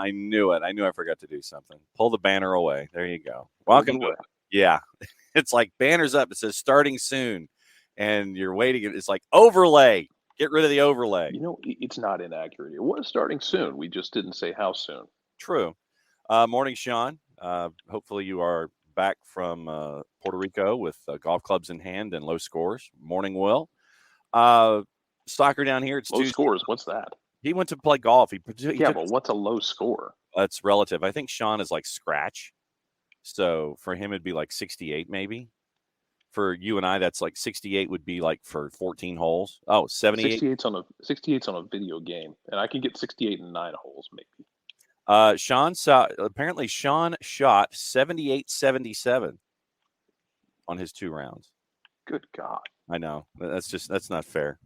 I knew it. I knew I forgot to do something. Pull the banner away. There you go. Welcome to it. Yeah. It's like banners up. It says starting soon. And you're waiting. It's like overlay. Get rid of the overlay. It's not inaccurate. It was starting soon. We just didn't say how soon. True. Morning, Sean. Hopefully you are back from Puerto Rico with golf clubs in hand and low scores. Morning, Will. Soccer down here. It's low Tuesday. Scores. What's that? He went to play golf. But what's a low score? That's relative. I think Sean is like scratch. So for him, it'd be like 68 maybe. For you and I, that's like 68 would be like for 14 holes. Oh, 78? 68's on a video game, and I can get 68 in 9 holes maybe. Apparently Sean shot 78-77 on his 2 rounds. Good God. I know. That's not fair.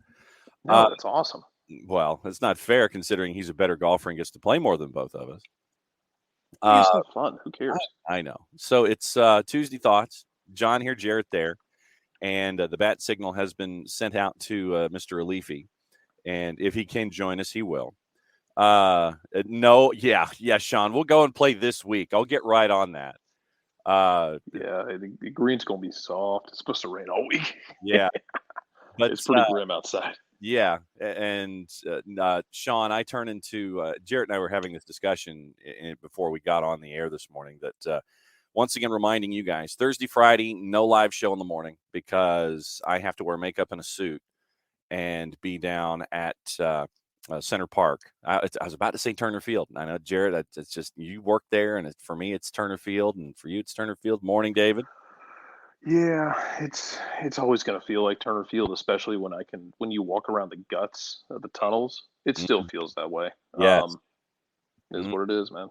No, that's awesome. Well, it's not fair considering he's a better golfer and gets to play more than both of us. It's not fun. Who cares? I know. So it's Tuesday Thoughts. John here, Jarrett there. And the bat signal has been sent out to Mr. Aliffi. And if he can join us, he will. No, yeah, Sean, we'll go and play this week. I'll get right on that. The green's going to be soft. It's supposed to rain all week. Yeah. But it's pretty grim outside. Yeah. And Sean, I turn into Jarrett and I were having this discussion before we got on the air this morning that once again, reminding you guys, Thursday, Friday, no live show in the morning because I have to wear makeup and a suit and be down at Center Park. I was about to say Turner Field. I know, Jarrett, it's just you work there, and for me, it's Turner Field, and for you, it's Turner Field. Morning, David. Yeah, it's always going to feel like Turner Field, especially when you walk around the guts of the tunnels. It still feels that way. Yes. It is what it is, man.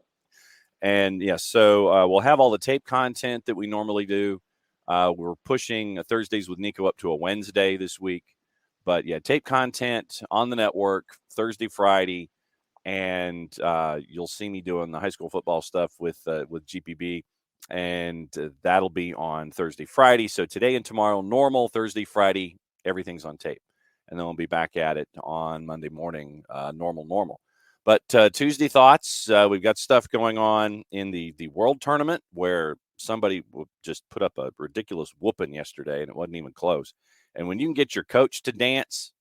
And yeah, so we'll have all the tape content that we normally do. We're pushing Thursdays with Nico up to a Wednesday this week. But yeah, tape content on the network Thursday, Friday, and you'll see me doing the high school football stuff with GPB, and that'll be on Thursday, Friday. So today and tomorrow, normal. Thursday, Friday, everything's on tape, and then we'll be back at it on Monday morning, normal. But Tuesday Thoughts, we've got stuff going on in the World Tournament where somebody just put up a ridiculous whooping yesterday, and it wasn't even close. And when you can get your coach to dance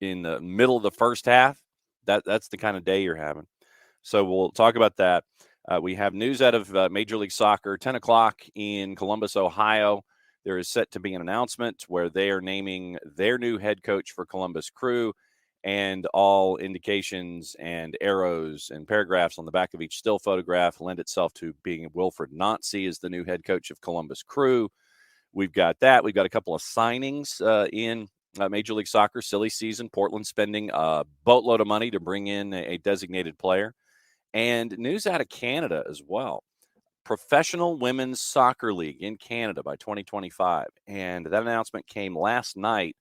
in the middle of the first half, that's the kind of day you're having. So we'll talk about that. We have news out of Major League Soccer, 10 o'clock in Columbus, Ohio. There is set to be an announcement where they are naming their new head coach for Columbus Crew, and all indications and arrows and paragraphs on the back of each still photograph lend itself to being Wilfred Nancy as the new head coach of Columbus Crew. We've got that. We've got a couple of signings in Major League Soccer, silly season. Portland spending a boatload of money to bring in a designated player. And news out of Canada as well. Professional Women's Soccer League in Canada by 2025. And that announcement came last night.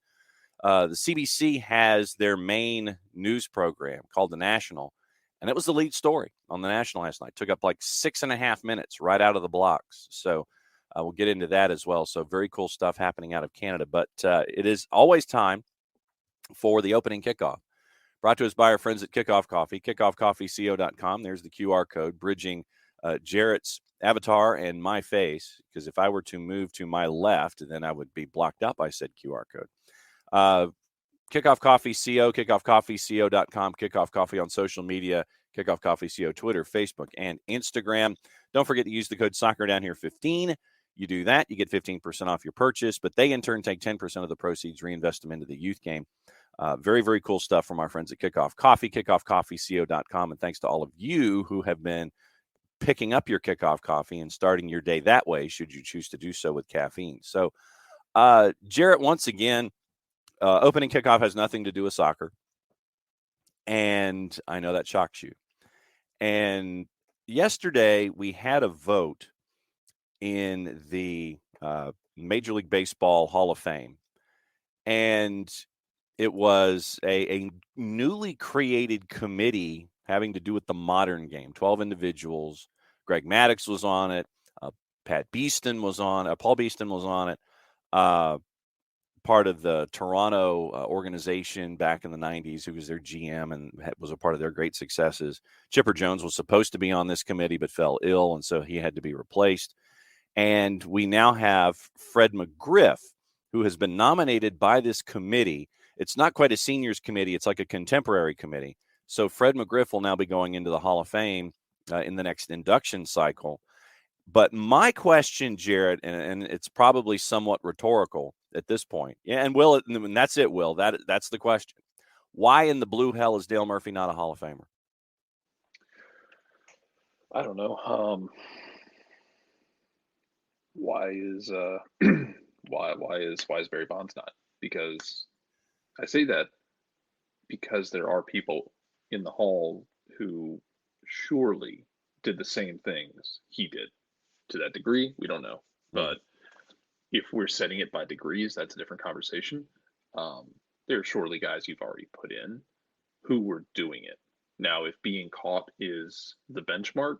The CBC has their main news program called The National. And it was the lead story on The National last night. Took up like 6.5 minutes right out of the blocks. So we'll get into that as well. So very cool stuff happening out of Canada. But it is always time for the opening kickoff. Brought to us by our friends at Kickoff Coffee, kickoffcoffeeco.com. There's the QR code bridging Jarrett's avatar and my face, because if I were to move to my left, then I would be blocked out by said QR code. Kickoff Coffee CO, kickoffcoffeeco.com, Kickoff Coffee on social media, Kickoff Coffee CO, Twitter, Facebook, and Instagram. Don't forget to use the code SoccerDownHere15. You do that, you get 15% off your purchase, but they in turn take 10% of the proceeds, reinvest them into the youth game. Very, very cool stuff from our friends at Kickoff Coffee, kickoffcoffeeco.com. And thanks to all of you who have been picking up your Kickoff Coffee and starting your day that way, should you choose to do so with caffeine. So, Jarrett, once again, opening kickoff has nothing to do with soccer. And I know that shocks you. And yesterday we had a vote in the Major League Baseball Hall of Fame. And it was a newly created committee having to do with the modern game. 12 individuals. Greg Maddux was on it. Paul Beeston was on it. part of the Toronto organization back in the 90s, who was their GM and was a part of their great successes. Chipper Jones was supposed to be on this committee but fell ill, and so he had to be replaced. And we now have Fred McGriff, who has been nominated by this committee. It's not quite a seniors committee. It's like a contemporary committee. So Fred McGriff will now be going into the Hall of Fame in the next induction cycle. But my question, Jared, and it's probably somewhat rhetorical at this point. Yeah, and Will, and that's it, Will. That's the question. Why in the blue hell is Dale Murphy not a Hall of Famer? I don't know. Why is why is Barry Bonds not? Because I say that because there are people in the hall who surely did the same things he did. To that degree, we don't know. But if we're setting it by degrees, that's a different conversation. There are surely guys you've already put in who were doing it. Now, if being caught is the benchmark,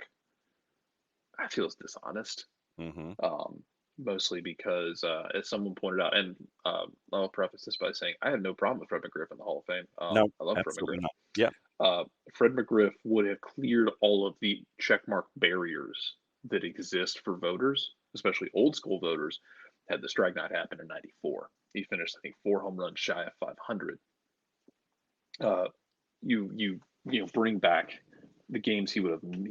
I feel it's dishonest. Mm-hmm. Mostly because, as someone pointed out, and I'll preface this by saying I have no problem with Fred McGriff in the Hall of Fame. No, I love Fred absolutely McGriff. not. Yeah. Fred McGriff would have cleared all of the checkmark barriers that exist for voters, especially old school voters, had the strike not happened in '94. He finished, I think, 4 home runs shy of 500. You bring back the games he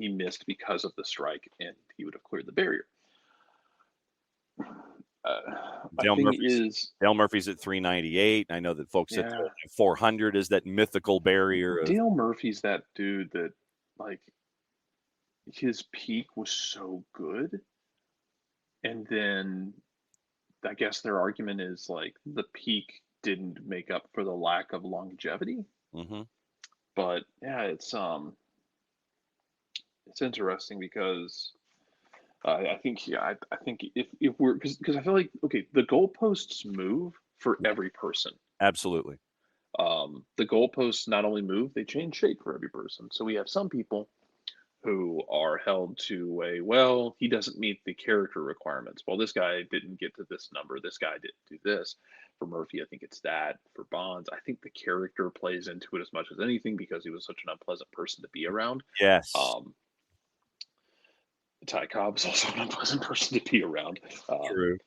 missed because of the strike, and he would have cleared the barrier. Dale Murphy's at 398. I know that folks said 400 is that mythical barrier. Dale Murphy's that dude that, like, his peak was so good, and then I guess their argument is like the peak didn't make up for the lack of longevity. Mm-hmm. But yeah, it's interesting because I think if we're because I feel like, okay, the goalposts move for every person. Absolutely. The goalposts not only move, they change shape for every person. So we have some people who are held to well, he doesn't meet the character requirements. Well, this guy didn't get to this number. This guy didn't do this. For Murphy, I think it's that. For Bonds, I think the character plays into it as much as anything because he was such an unpleasant person to be around. Yes. Ty Cobb is also an unpleasant person to be around. True.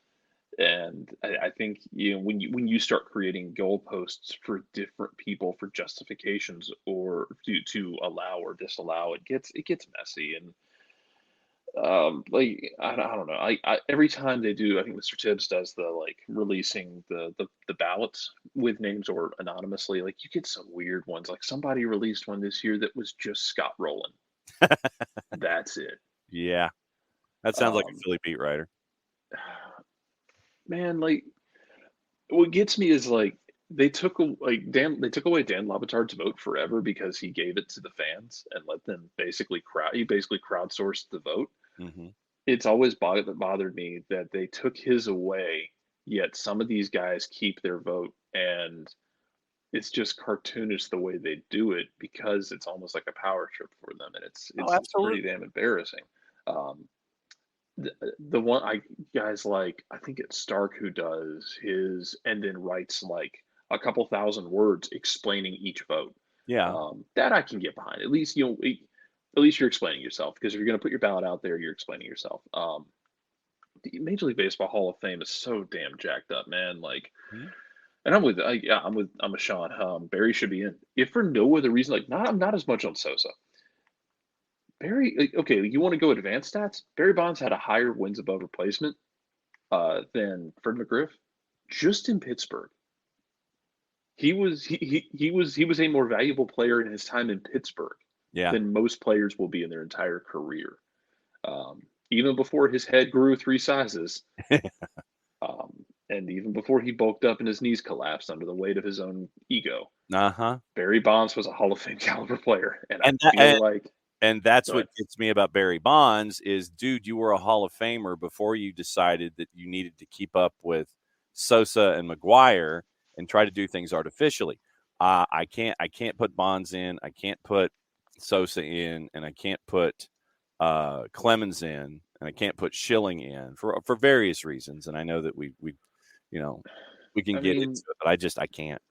And I think when you start creating goalposts for different people for justifications or to allow or disallow, it gets messy. And like I don't know. I every time they do, I think Mr. Tibbs does the like releasing the ballots with names or anonymously. Like you get some weird ones. Like somebody released one this year that was just Scott Rowland. That's it. Yeah, that sounds like a Philly beat writer. Man, like what gets me is like they took away Dan Levitard's vote forever because he gave it to the fans and let them basically crowdsourced the vote. Mm-hmm. It's always bothered me that they took his away, yet some of these guys keep their vote, and it's just cartoonish the way they do it because it's almost like a power trip for them, and it's pretty damn embarrassing. The one guys like, I think it's Stark who does his and then writes like a couple thousand words explaining each vote. Yeah, that I can get behind. At least you're explaining yourself, because if you're going to put your ballot out there, you're explaining yourself. The Major League Baseball Hall of Fame is so damn jacked up, man. Like, and I'm with Sean. Barry should be in, if for no other reason. Like, not as much on Sosa. Barry, okay, you want to go advanced stats? Barry Bonds had a higher wins above replacement than Fred McGriff, just in Pittsburgh. He was a more valuable player in his time in Pittsburgh than most players will be in their entire career. Even before his head grew 3 sizes, and even before he bulked up and his knees collapsed under the weight of his own ego. Barry Bonds was a Hall of Fame caliber player, and that's what gets me about Barry Bonds is, dude, you were a Hall of Famer before you decided that you needed to keep up with Sosa and McGuire and try to do things artificially. I can't put Bonds in. I can't put Sosa in, and I can't put Clemens in, and I can't put Schilling in for various reasons. And I know that we we can I get mean, into it, but I can't.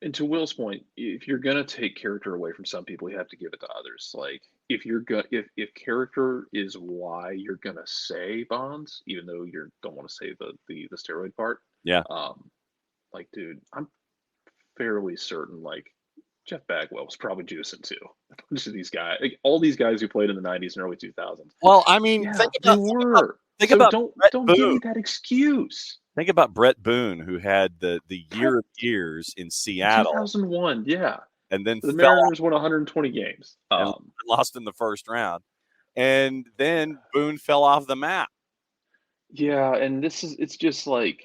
and to Will's point, if you're gonna take character away from some people, you have to give it to others. Like if you're if character is why you're gonna say Bonds, even though you don't want to say the steroid part. Yeah. Like, dude, I'm fairly certain like Jeff Bagwell was probably juicing too. A bunch of these guys, like all these guys who played in the '90s and early 2000s. Well, I mean, Yeah, they were. think So about Brett don't give me Boone. that excuse. Think about Brett Boone, who had the year of years in Seattle, 2001, yeah. and then The fell off Mariners won 120 games. and lost in the first round, and then Boone fell off the map. Yeah, and it's just like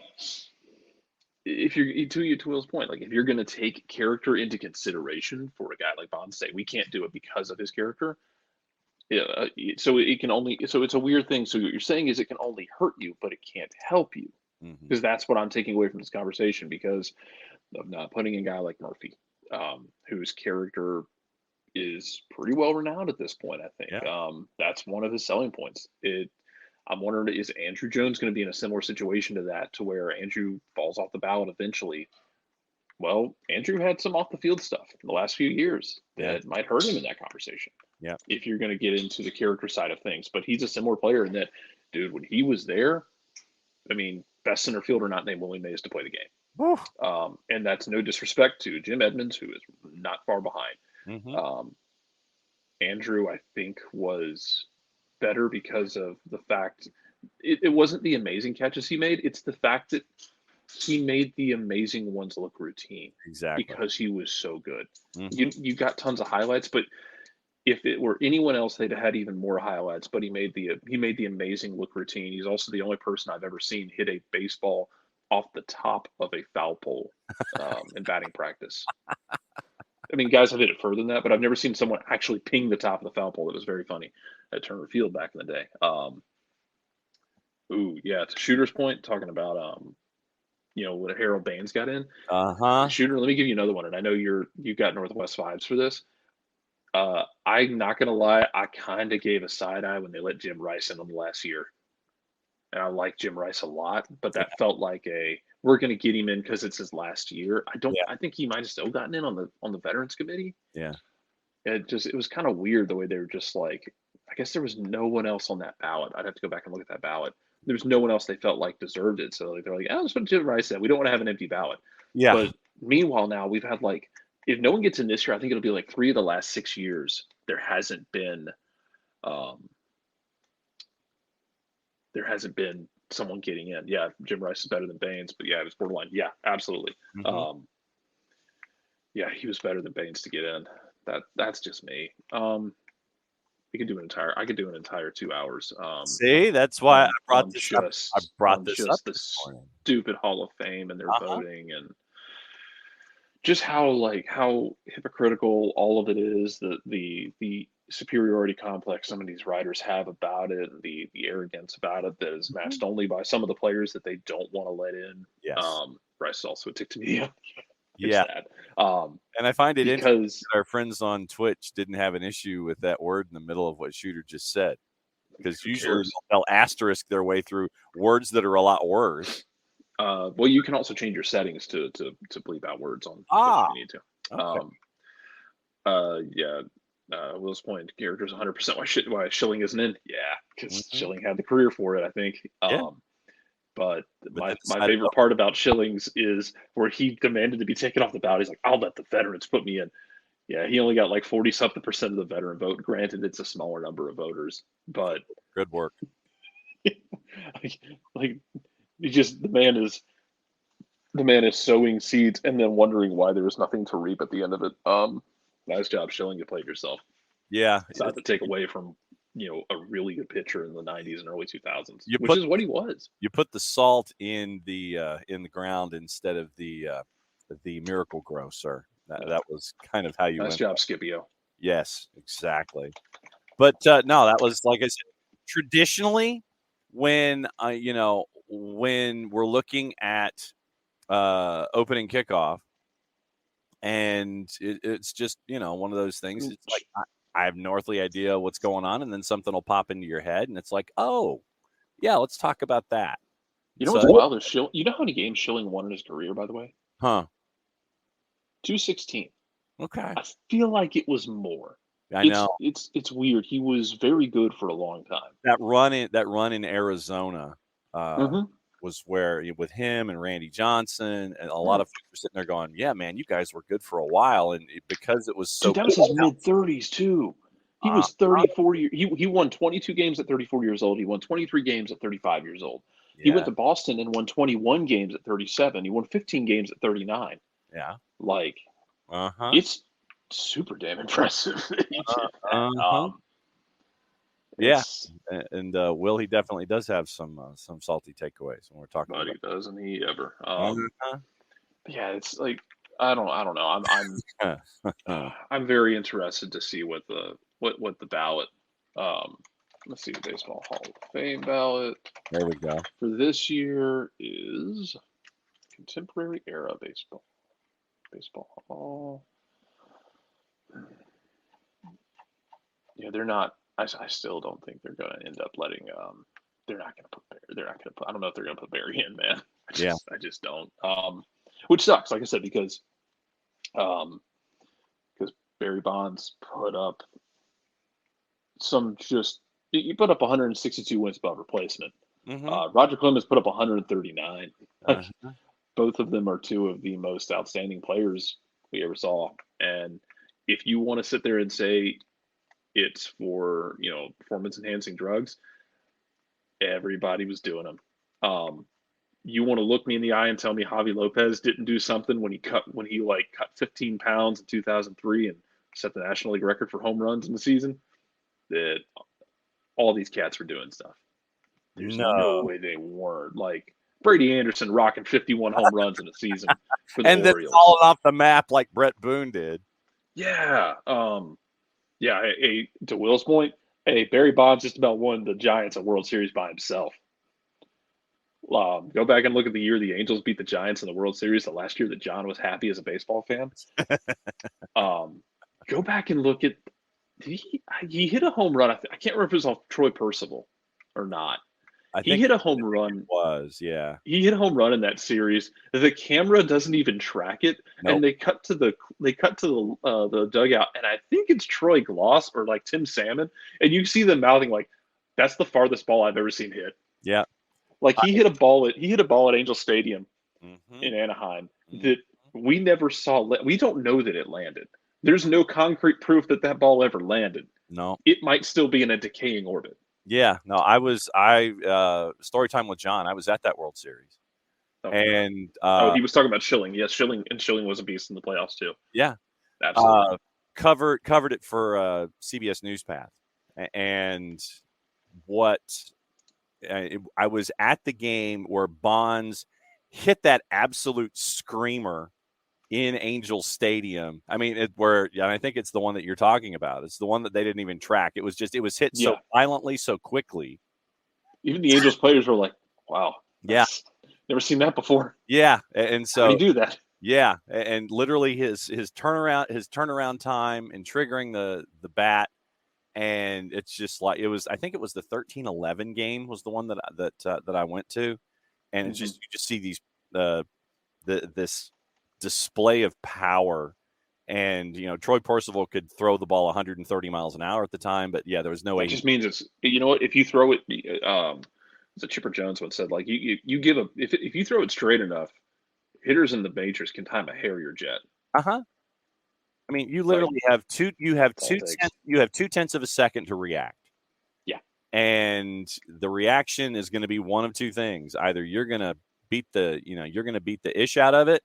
if you're to Will's point, like if you're going to take character into consideration for a guy like Bond, say we can't do it because of his character. Yeah, so it can only so it's a weird thing. So what you're saying is it can only hurt you, but it can't help you, because that's what I'm taking away from this conversation because of not putting a guy like Murphy, whose character is pretty well renowned at this point. I think Yeah. that's one of his selling points. I'm wondering, is Andrew Jones going to be in a similar situation to that, to where Andrew falls off the ballot eventually? Well, Andrew had some off the field stuff in the last few years that might hurt him in that conversation. Yeah. If you're going to get into the character side of things, but he's a similar player in that, dude, when he was there, I mean, best center fielder not named Willie Mays to play the game. And that's no disrespect to Jim Edmonds, who is not far behind. Andrew, I think, was better because of the fact it wasn't the amazing catches he made. It's the fact that he made the amazing ones look routine. Exactly. Because he was so good. You got tons of highlights, but if it were anyone else, they'd have had even more highlights. But he made the amazing look routine. He's also the only person I've ever seen hit a baseball off the top of a foul pole in batting practice. I mean, guys have hit it further than that, but I've never seen someone actually ping the top of the foul pole. It was very funny at Turner Field back in the day. To Shooter's point, talking about when Harold Baines got in. Shooter, let me give you another one, and I know you've got Northwest vibes for this. I'm not gonna lie, I kind of gave a side eye when they let Jim Rice in them last year, and I like Jim Rice a lot, but that felt like we're gonna get him in because it's his last year. I think he might have still gotten in on the Veterans Committee. Yeah. It was kind of weird the way they were just like, I guess there was no one else on that ballot. I'd have to go back and look at that ballot. There was no one else they felt like deserved it. So they're like, let's put Jim Rice in. We don't want to have an empty ballot. Yeah. But meanwhile, now we've had if no one gets in this year, I think it'll be 3 of the last 6 years. There hasn't been someone getting in. Yeah, Jim Rice is better than Baines, but yeah, it was borderline. Yeah, absolutely. Yeah, he was better than Baines to get in. That's just me. I could do an entire 2 hours. See, that's why I brought this up. I brought this up the this morning. Stupid Hall of Fame and their voting, and just how hypocritical all of it is. The superiority complex some of these writers have about it, and the arrogance about it that is matched only by some of the players that they don't want to let in. Yes. Rice is also a tick to me. Yeah. And I find it interesting that our friends on Twitch didn't have an issue with that word in the middle of what Shooter just said, because usually they'll asterisk their way through words that are a lot worse. Well, you can also change your settings to bleep out words on Twitch if you need to. Okay. Will's point, characters 100% why Schilling isn't in. Yeah, because Schilling had the career for it, I think. But my favorite part about Schilling's is where he demanded to be taken off the ballot. He's like, I'll let the veterans put me in. Yeah, he only got 40-something% of the veteran vote. Granted, it's a smaller number of voters, but good work. the man is sowing seeds and then wondering why there was nothing to reap at the end of it. Nice job, Schilling. You played yourself. Yeah, it's not to take away from a really good pitcher in the 90s and early 2000s, which is what he was. You put the salt in the ground instead of the Miracle Grow, sir. That was kind of how you. Nice job, Scipio. Yes, exactly. But no, that was, like I said, traditionally when when we're looking at opening kickoff, and it's just one of those things. It's like I have no earthly idea what's going on, and then something will pop into your head, and it's like, oh, yeah, let's talk about that. You know what's So, wild is you know how many games Schilling won in his career, by the way? huh? 216. Okay, I feel like it was more. I It's know it's it's weird. He was very good for a long time. that run in Arizona Mm-hmm. was where with him and Randy Johnson and a lot Yeah. of folks were sitting there going, "Yeah, man, you guys were good for a while," and because it was so Dude, that was quick his mid-30s too. He uh, was 34 years. He won 22 games at 34 years old. He won 23 games at 35 years old. He went yeah, to Boston and won 21 games at 37. He won 15 games at 39. yeah, Like, uh-huh, it's super damn impressive that he did that. uh-huh. Yeah, It's and Will, he definitely does have some salty takeaways when we're talking about. buddy, doesn't he ever? Uh-huh. Yeah, it's like I don't know. I'm very interested to see what the ballot. Um, let's see, the Baseball Hall of Fame ballot There we go. for this year is contemporary era baseball hall. Yeah, they're not. I still don't think they're going to end up letting. They're not going to put Barry. They're not going to put. I don't know if they're going to put Barry in, man. Yeah. I just don't. Which sucks. Like I said, um, because Barry Bonds put up some just. He put up 162 wins above replacement. Mm-hmm. Roger Clemens put up 139. Like Uh-huh. both of them are two of the most outstanding players we ever saw. And if you want to sit there and say it's for performance enhancing drugs, everybody was doing them. You want to look me in the eye and tell me Javi Lopez didn't do something when he cut 15 pounds in 2003 and set the National League record for home runs in the season? That all these cats were doing stuff. There's no No. way they weren't. Like Brady Anderson rocking 51 home runs in a season for the And then Orioles. falling off the map like Brett Boone did. Yeah. Yeah. To Will's point, Barry Bonds just about won the Giants a World Series by himself. Go back and look at the year the Angels beat the Giants in the World Series, the last year that John was happy as a baseball fan. Go back and look at he hit a home run. I can't remember if it was off Troy Percival or not. I He think hit a home run. was, yeah. He hit a home run in that series. The camera doesn't even track it, Nope. and they cut to the dugout, and I think it's Troy Gloss or like Tim Salmon, and you see them mouthing like, "That's the farthest ball I've ever seen hit." Yeah. Like he hit a ball at Angel Stadium Mm-hmm. in Anaheim Mm-hmm. that we never saw. We don't know that it landed. There's no concrete proof that ball ever landed. No. It might still be in a decaying orbit. Yeah. No, story time with John. I was at that World Series. Okay. And He was talking about Schilling. Yes, Schilling was a beast in the playoffs too. yeah. Absolutely. Covered it for CBS Newspath. And what I was at the game where Bonds hit that absolute screamer in Angel Stadium. I mean, I think it's the one that you're talking about. It's the one that they didn't even track. It was hit so violently, so quickly. Even the Angels players were like, "Wow, yeah, never seen that before." Yeah, and so how do you do that? Yeah, and literally his turnaround time and triggering the bat, and it's just like it was. I think it was the 13-11 game was the one that I went to, and it's just you just see these this display of power. And Troy Percival could throw the ball 130 miles an hour at the time, but yeah, there was no way. It just means it's what, if you throw it. As Chipper Jones once said, like you give if you throw it straight enough, hitters in the majors can time a Harrier jet. I mean, you literally have two. You have two 2/10 of a second to react. Yeah, and the reaction is going to be one of two things: either you're going to beat the ish out of it,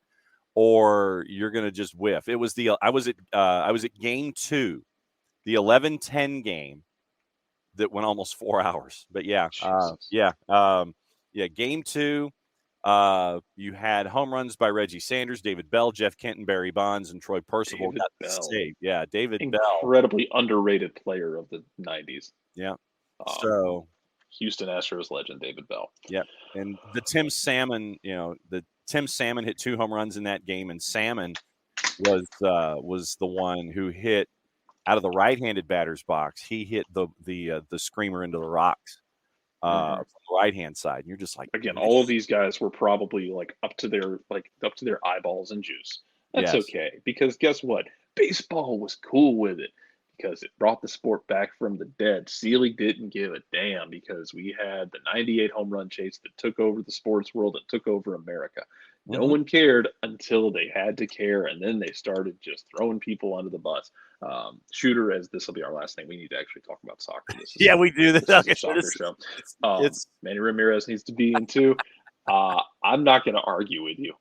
or you're going to just whiff. It was I was at game 2, the 11-10 game that went almost 4 hours. But game 2, you had home runs by Reggie Sanders, David Bell, Jeff Kenton, Barry Bonds, and Troy Percival got saved. Yeah, David Bell, incredibly underrated player of the 90s. Yeah, so Houston Astros legend David Bell. Yeah, and the Tim Salmon hit 2 home runs in that game, and Salmon was the one who hit out of the right-handed batter's box. He hit the screamer into the rocks. from the right-hand side. And you're just like, again, all of these guys were probably like up to their eyeballs in juice. That's yes. okay, because guess what? Baseball was cool with it because it brought the sport back from the dead. Sealy didn't give a damn because we had the 98 home run chase that took over the sports world and took over America. No one cared until they had to care, and then they started just throwing people under the bus. Shooter, as this will be our last thing, we need to actually talk about soccer. Yeah, we do. This is a soccer show. Manny Ramirez needs to be in too. I'm not going to argue with you.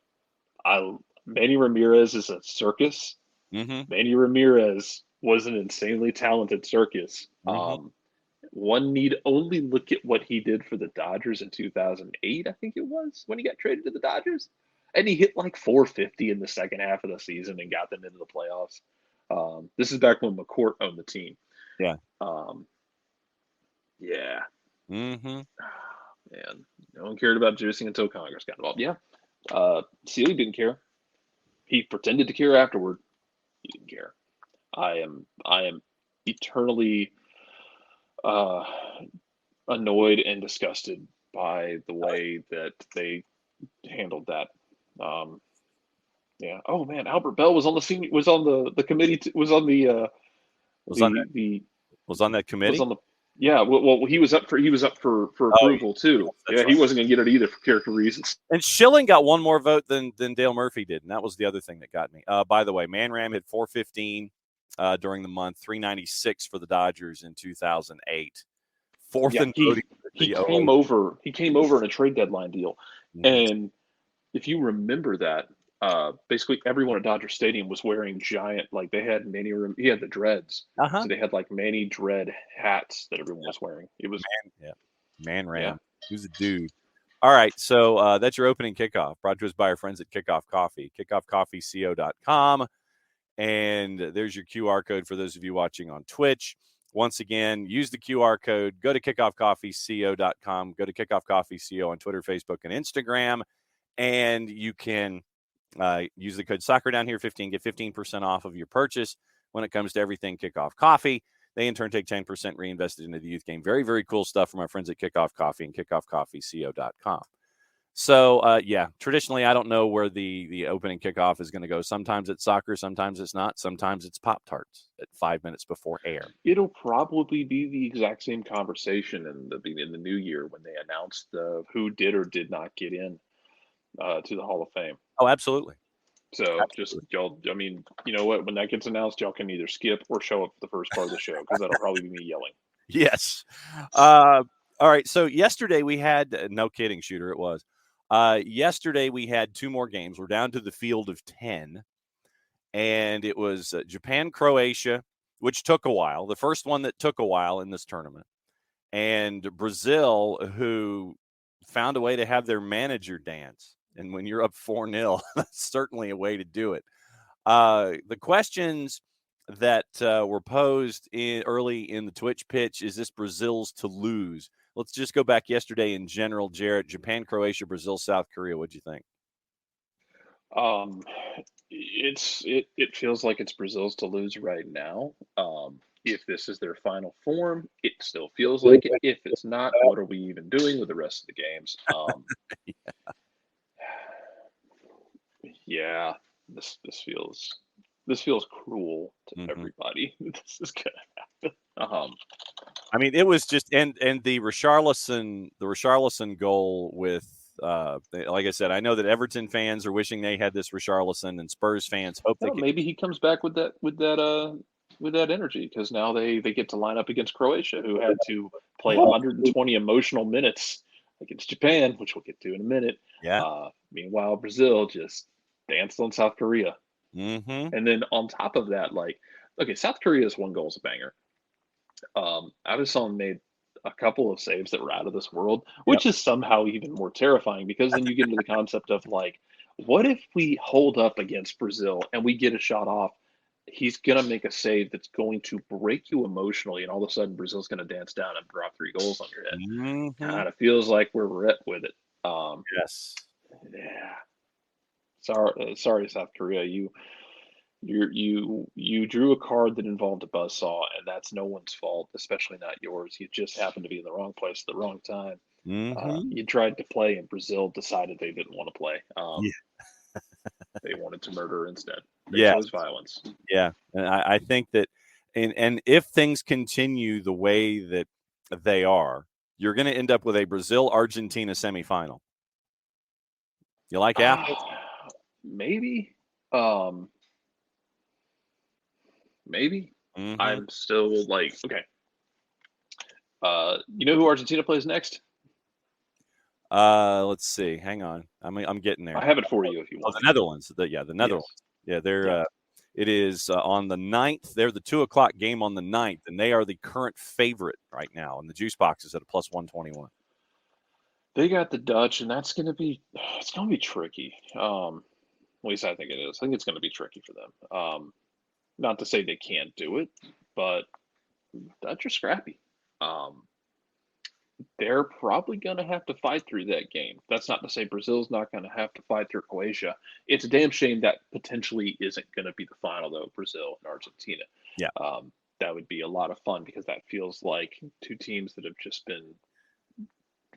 Manny Ramirez is a circus. Manny Ramirez was an insanely talented circus. One need only look at what he did for the Dodgers in 2008, I think it was, when he got traded to the Dodgers. And he hit like 450 in the second half of the season and got them into the playoffs. This is back when McCourt owned the team. Yeah. Yeah. Man, no one cared about juicing until Congress got involved. Yeah. Sealy didn't care. He pretended to care afterward. He didn't care. I am eternally annoyed and disgusted by the way that they handled that. Yeah. Oh man, Albert Bell was on the committee. Was on that committee. Was on the yeah. Well, he was up for approval too. Yeah, he wasn't going to get it either for character reasons. And Schilling got one more vote than Dale Murphy did, and that was the other thing that got me. By the way, Man hit 415 during the month, 396 for the Dodgers in 2008. Fourth and he came over in a trade deadline deal, and if you remember that, basically everyone at Dodger Stadium was wearing giant, like they had he had the dreads, so they had like Manny dread hats that everyone was wearing. It was Man Ram. Yeah. Who's a dude? All right, so that's your opening kickoff, brought to us by our friends at Kickoff Coffee, kickoffcoffeeco.com. And there's your QR code for those of you watching on Twitch. Once again, use the QR code. Go to kickoffcoffeeco.com. Go to kickoffcoffeeco on Twitter, Facebook, and Instagram. And you can use the code soccer down here 15, get 15% off of your purchase when it comes to everything Kickoff Coffee. They in turn take 10% reinvested into the youth game. Very, very cool stuff from our friends at Kickoff Coffee and kickoffcoffeeco.com. So, traditionally, I don't know where the opening kickoff is going to go. Sometimes it's soccer, sometimes it's not. Sometimes it's Pop-Tarts at 5 minutes before air. It'll probably be the exact same conversation in the new year when they announce who did or did not get in to the Hall of Fame. Oh, absolutely. So just y'all, I mean, you know what? When that gets announced, y'all can either skip or show up for the first part of the show because that'll probably be me yelling. Yes. All right. So yesterday we had, no kidding, Shooter, it was. Yesterday we had two more games. We're down to the field of 10. And it was Japan, Croatia, which took a while. The first one that took a while in this tournament. And Brazil, who found a way to have their manager dance. And when you're up 4-0, that's certainly a way to do it. The questions that were posed early in the Twitch pitch, is this Brazil's to lose? Let's just go back yesterday in general, Jarrett. Japan, Croatia, Brazil, South Korea. What'd you think? It feels like it's Brazil's to lose right now. If this is their final form, it still feels like it. If it's not, what are we even doing with the rest of the games? Yeah, this feels cruel to everybody. This is gonna happen. I mean, it was just and the Richarlison goal with like I said, I know that Everton fans are wishing they had this Richarlison, and Spurs fans hope maybe he comes back with that energy, because now they get to line up against Croatia, who had to play 120 emotional minutes against Japan, which we'll get to in a minute. Yeah. Meanwhile, Brazil just danced on South Korea. And then on top of that, South Korea's one goal is a banger. Addison made a couple of saves that were out of this world, which is somehow even more terrifying, because then you get into the concept of what if we hold up against Brazil and we get a shot off? He's going to make a save that's going to break you emotionally, and all of a sudden Brazil's going to dance down and drop 3 goals on your head. Kind of feels like where we're at with it. Yes. Yeah. Sorry, South Korea. You drew a card that involved a buzzsaw, and that's no one's fault, especially not yours. You just happened to be in the wrong place at the wrong time. Mm-hmm. You tried to play, and Brazil decided they didn't want to play. Yeah. They wanted to murder instead. They Yeah. chose violence. Yeah. And I think that, and if things continue the way that they are, you're going to end up with a Brazil-Argentina semifinal. You like apples? Maybe. Maybe. Mm-hmm. I'm still like, okay. You know who Argentina plays next? Let's see. Hang on. I'm getting there. I have it for you if you Oh, want. the Netherlands. The Netherlands. Yes. Yeah, they're. Yeah. It is on the 9th. They're the 2:00 game on the 9th, and they are the current favorite right now. And the juice box is at a plus 121. They got the Dutch, and it's gonna be tricky. At least I think it is. I think it's gonna be tricky for them. Not to say they can't do it, but Dutch are scrappy. They're probably going to have to fight through that game. That's not to say Brazil's not going to have to fight through Croatia. It's a damn shame that potentially isn't going to be the final, though, Brazil and Argentina. Yeah. That would be a lot of fun because that feels like two teams that have just been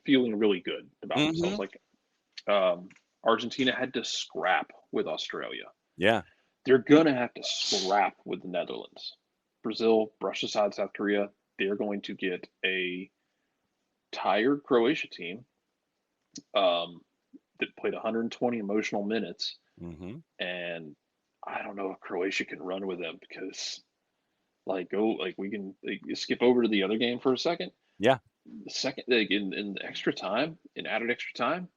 feeling really good about themselves. Like Argentina had to scrap with Australia. Yeah. They're going to have to scrap with the Netherlands. Brazil brushed aside South Korea. They're going to get a tired Croatia team that played 120 emotional minutes, and I don't know if Croatia can run with them because, we can skip over to the other game for a second. Yeah, the second in extra time, in added extra time,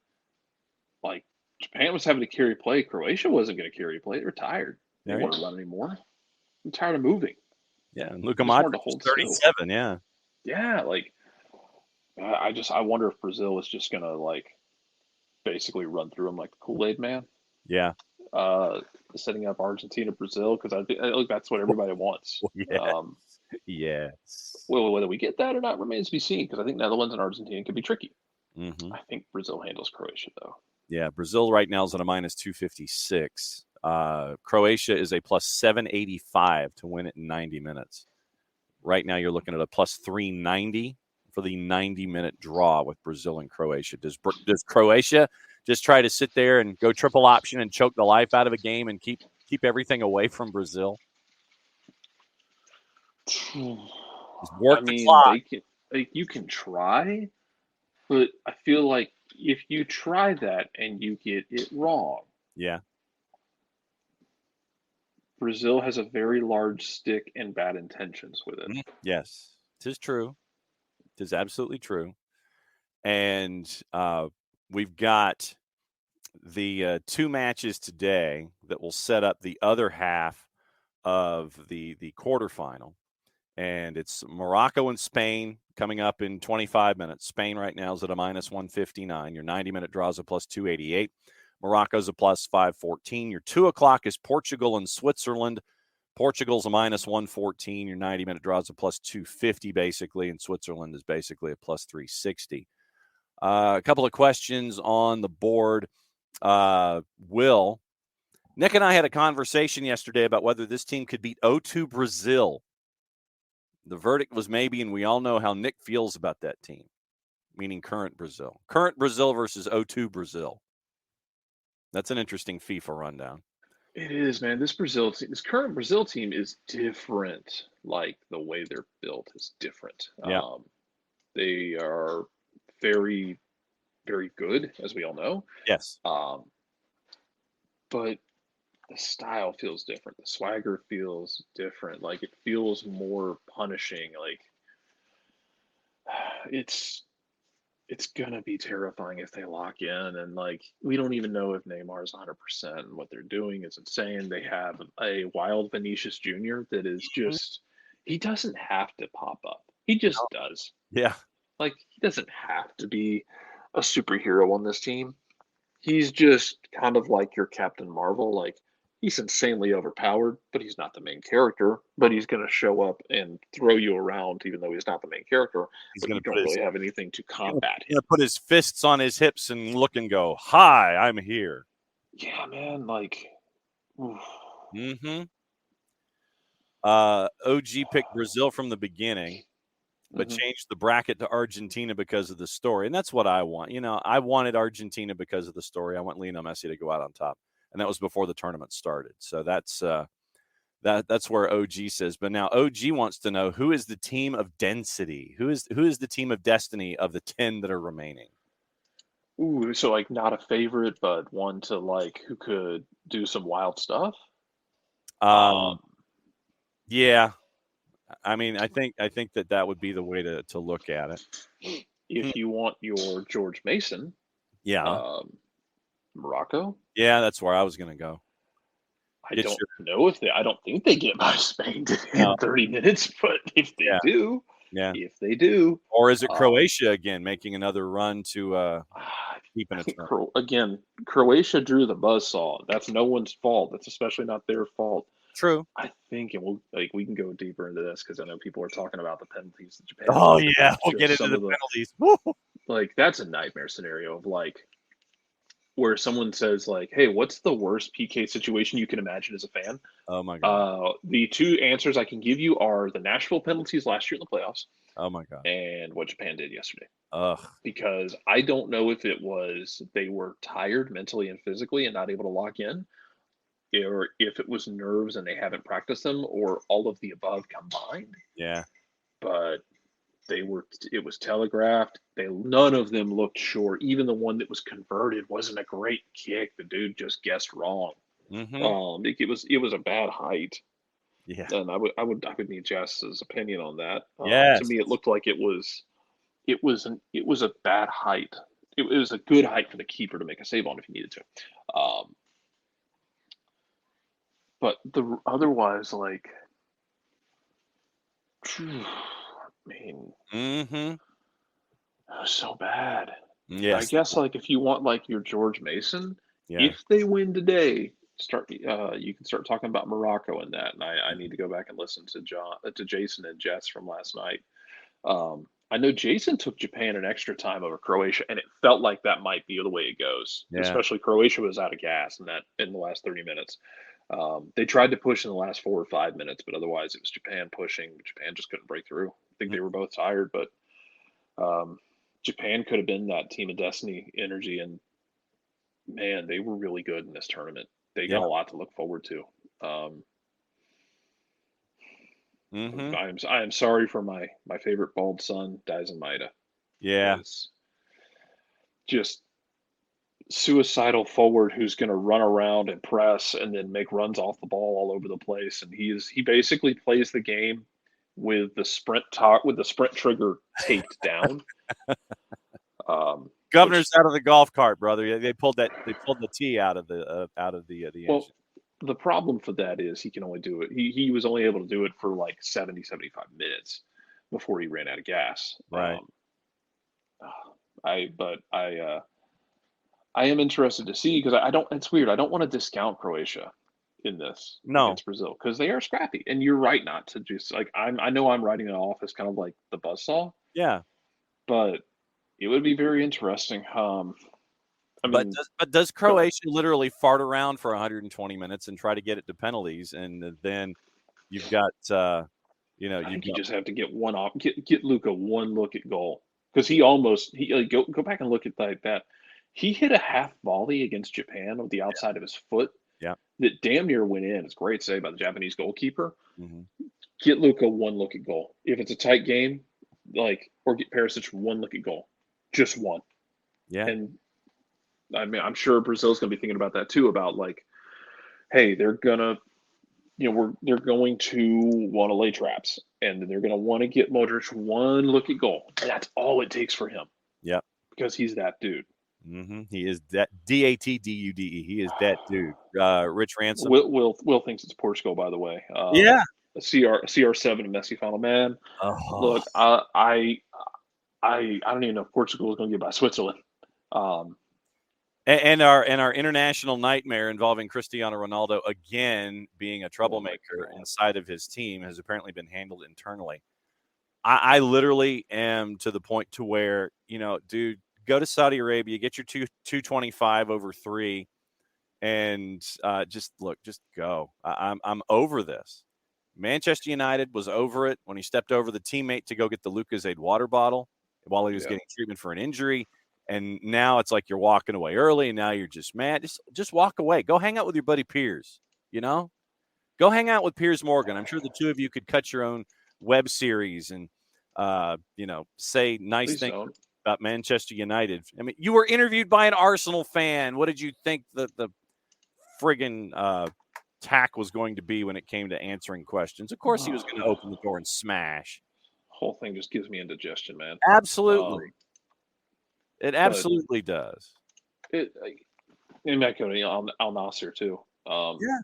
like Japan was having to carry play. Croatia wasn't going to carry play. They were tired. They didn't want to run anymore. I'm tired of moving. Yeah, and Luka Modric, 37. Yeah. Yeah, I wonder if Brazil is just gonna basically run through them like the Kool-Aid man. Yeah. Setting up Argentina, Brazil, because I think that's what everybody wants. Yes. Well, whether we get that or not remains to be seen, because I think Netherlands and Argentina can be tricky. I think Brazil handles Croatia though. Yeah, Brazil right now is at a minus 256. Croatia is a plus 785 to win it in 90 minutes. Right now, you're looking at a plus 390 for the 90-minute draw with Brazil and Croatia. Does Croatia just try to sit there and go triple option and choke the life out of a game and keep everything away from Brazil? I mean, you can try, but I feel like if you try that and you get it wrong, Brazil has a very large stick and bad intentions with it. Yes, it is true. It is absolutely true. And we've got the two matches today that will set up the other half of the quarterfinal. And it's Morocco and Spain coming up in 25 minutes. Spain right now is at a minus 159. Your 90-minute draw is a plus 288. Morocco's a plus 514. Your 2:00 is Portugal and Switzerland. Portugal's a minus 114. Your 90-minute draw is a plus 250, basically, and Switzerland is basically a plus 360. A couple of questions on the board. Will, Nick and I had a conversation yesterday about whether this team could beat 0-2 Brazil. The verdict was maybe, and we all know how Nick feels about that team, meaning current Brazil. Current Brazil versus 0-2 Brazil. That's an interesting FIFA rundown. It is, man. This current Brazil team is different. Like the way they're built is different. Yeah. They are very, very good, as we all know. Yes. But the style feels different. The swagger feels different. Like it feels more punishing. Like it's gonna be terrifying if they lock in, and we don't even know if Neymar is 100%. And what they're doing is insane. They have a wild Vinicius Jr. that is just he doesn't have to pop up. He just does. Yeah. He doesn't have to be a superhero on this team. He's just kind of like your Captain Marvel. He's insanely overpowered, but he's not the main character. But he's going to show up and throw you around, even though he's not the main character. But you don't really have anything to combat him. Put his fists on his hips and look and go, "Hi, I'm here." Yeah, man. OG picked Brazil from the beginning, but changed the bracket to Argentina because of the story. And that's what I want. I wanted Argentina because of the story. I want Lionel Messi to go out on top. And that was before the tournament started. So that's that's where OG says. But now OG wants to know, who is the team of density? Who is the team of destiny of the 10 that are remaining? Ooh, so like not a favorite, but one to like who could do some wild stuff. Yeah. I mean, I think that would be the way to look at it. If you want your George Mason, Yeah. Morocco. Yeah, that's where I was going to go. I don't think they get by Spain in 30 minutes, but if they do, if they do. Or is it Croatia again making another run to keep in a turn? Again, Croatia drew the buzzsaw. That's no one's fault. That's especially not their fault. True. I think, and we can go deeper into this because I know people are talking about the penalties that Japan. Oh yeah, we'll get into the penalties. Like that's a nightmare scenario of like where someone says like, "Hey, what's the worst PK situation you can imagine as a fan?" Oh my god. The two answers I can give you are the Nashville penalties last year in the playoffs. Oh my god. And what Japan did yesterday. Ugh. Because I don't know if it was they were tired mentally and physically and not able to lock in, or if it was nerves and they haven't practiced them, or all of the above combined. Yeah. But it was telegraphed. None of them looked sure. Even the one that was converted wasn't a great kick. The dude just guessed wrong. It was a bad height. Yeah. And I would need Jess's opinion on that. Yes. To me, it looked like it was a bad height. It was a good height for the keeper to make a save on if he needed to. But otherwise, like, I mean, it was so bad. Yes. I guess like if you want like your George Mason, yeah. if they win today, you can start talking about Morocco in that. And I need to go back and listen to Jason and Jess from last night. I know Jason took Japan an extra time over Croatia, and it felt like that might be the way it goes. Yeah. Especially Croatia was out of gas in the last 30 minutes. They tried to push in the last 4 or 5 minutes, but otherwise it was Japan pushing. Japan just couldn't break through. I think they were both tired, but Japan could have been that team of destiny energy, and man, they were really good in this tournament. They got a lot to look forward to. I am sorry for my favorite bald son, Daisen Maeda. Yeah. Just suicidal forward who's going to run around and press and then make runs off the ball all over the place. And he basically plays the game with the sprint trigger taped down. Governor's out of the golf cart, brother. They pulled the tee out of the engine. The problem for that is he can only do it. He was only able to do it for like 70, 75 minutes before he ran out of gas. Right. I am interested to see because it's weird. I don't want to discount Croatia in this against Brazil because they are scrappy. And you're right not to just like, I know I'm writing it off as kind of like the buzzsaw. Yeah. But it would be very interesting. Does Croatia literally fart around for 120 minutes and try to get it to penalties, and then you've got you just have to get one off, get Luka one look at goal because go back and look at that. He hit a half volley against Japan with the outside of his foot. Yeah, that damn near went in. It's a great save by the Japanese goalkeeper. Mm-hmm. Get Luka one look at goal if it's a tight game, or get Perisic one look at goal, just one. Yeah, and I mean, I'm sure Brazil's going to be thinking about that too. About like, hey, they're gonna, they're going to want to lay traps, and they're going to want to get Modric one look at goal, and that's all it takes for him. Yeah, because he's that dude. Mm-hmm. He is that DATDUDE. He is that dude. Rich Ransom. Will thinks it's Portugal, by the way. Yeah. CR7 and Messi final man. Look, I don't even know if Portugal is going to get by Switzerland. And our international nightmare involving Cristiano Ronaldo again being a troublemaker inside of his team has apparently been handled internally. I literally am to the point to where, dude, go to Saudi Arabia, get your 225 over 3, and just go. I'm over this. Manchester United was over it when he stepped over the teammate to go get the Lucozade water bottle while he was getting treatment for an injury. And now it's like you're walking away early, and now you're just mad. Just walk away. Go hang out with your buddy Piers, Go hang out with Piers Morgan. I'm sure the two of you could cut your own web series and, say nice Please things don't. about Manchester United. I mean, you were interviewed by an Arsenal fan. What did you think the friggin' tack was going to be when it came to answering questions? Of course he was going to open the door and smash. Whole thing just gives me indigestion, man. Absolutely. It absolutely does. It might go to Al Nasser too. Yeah.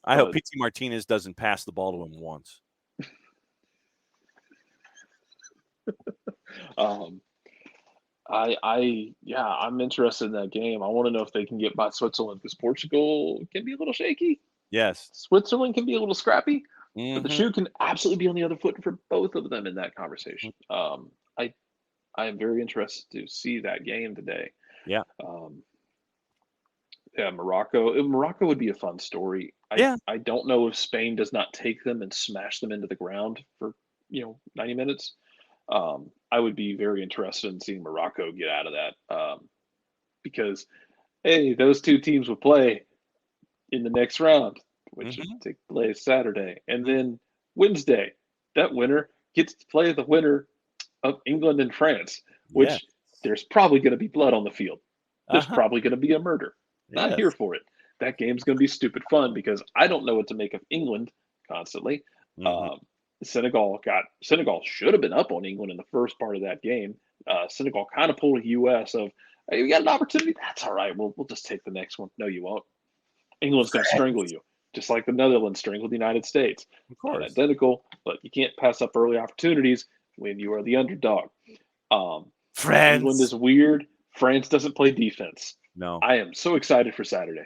I hope P.T. Martinez doesn't pass the ball to him once. I'm interested in that game. I want to know if they can get by Switzerland, because Portugal can be a little shaky. Yes. Switzerland can be a little scrappy. Mm-hmm. But the shoe can absolutely be on the other foot for both of them in that conversation. I am very interested to see that game today. Yeah. Morocco. Morocco would be a fun story. I don't know if Spain does not take them and smash them into the ground for 90 minutes. I would be very interested in seeing Morocco get out of that, because those two teams would play in the next round, which would take place Saturday, and then Wednesday, that winner gets to play the winner of England and France, which there's probably going to be blood on the field. There's probably going to be a murder. Not here for it. That game's going to be stupid fun, because I don't know what to make of England constantly. Senegal should have been up on England in the first part of that game. Senegal kind of pulled a U.S. of, hey, we got an opportunity. That's all right. We'll just take the next one. No, you won't. England's going to strangle you, just like the Netherlands strangled the United States. Of course. Not identical, but you can't pass up early opportunities when you are the underdog. France. England is weird. France doesn't play defense. No. I am so excited for Saturday.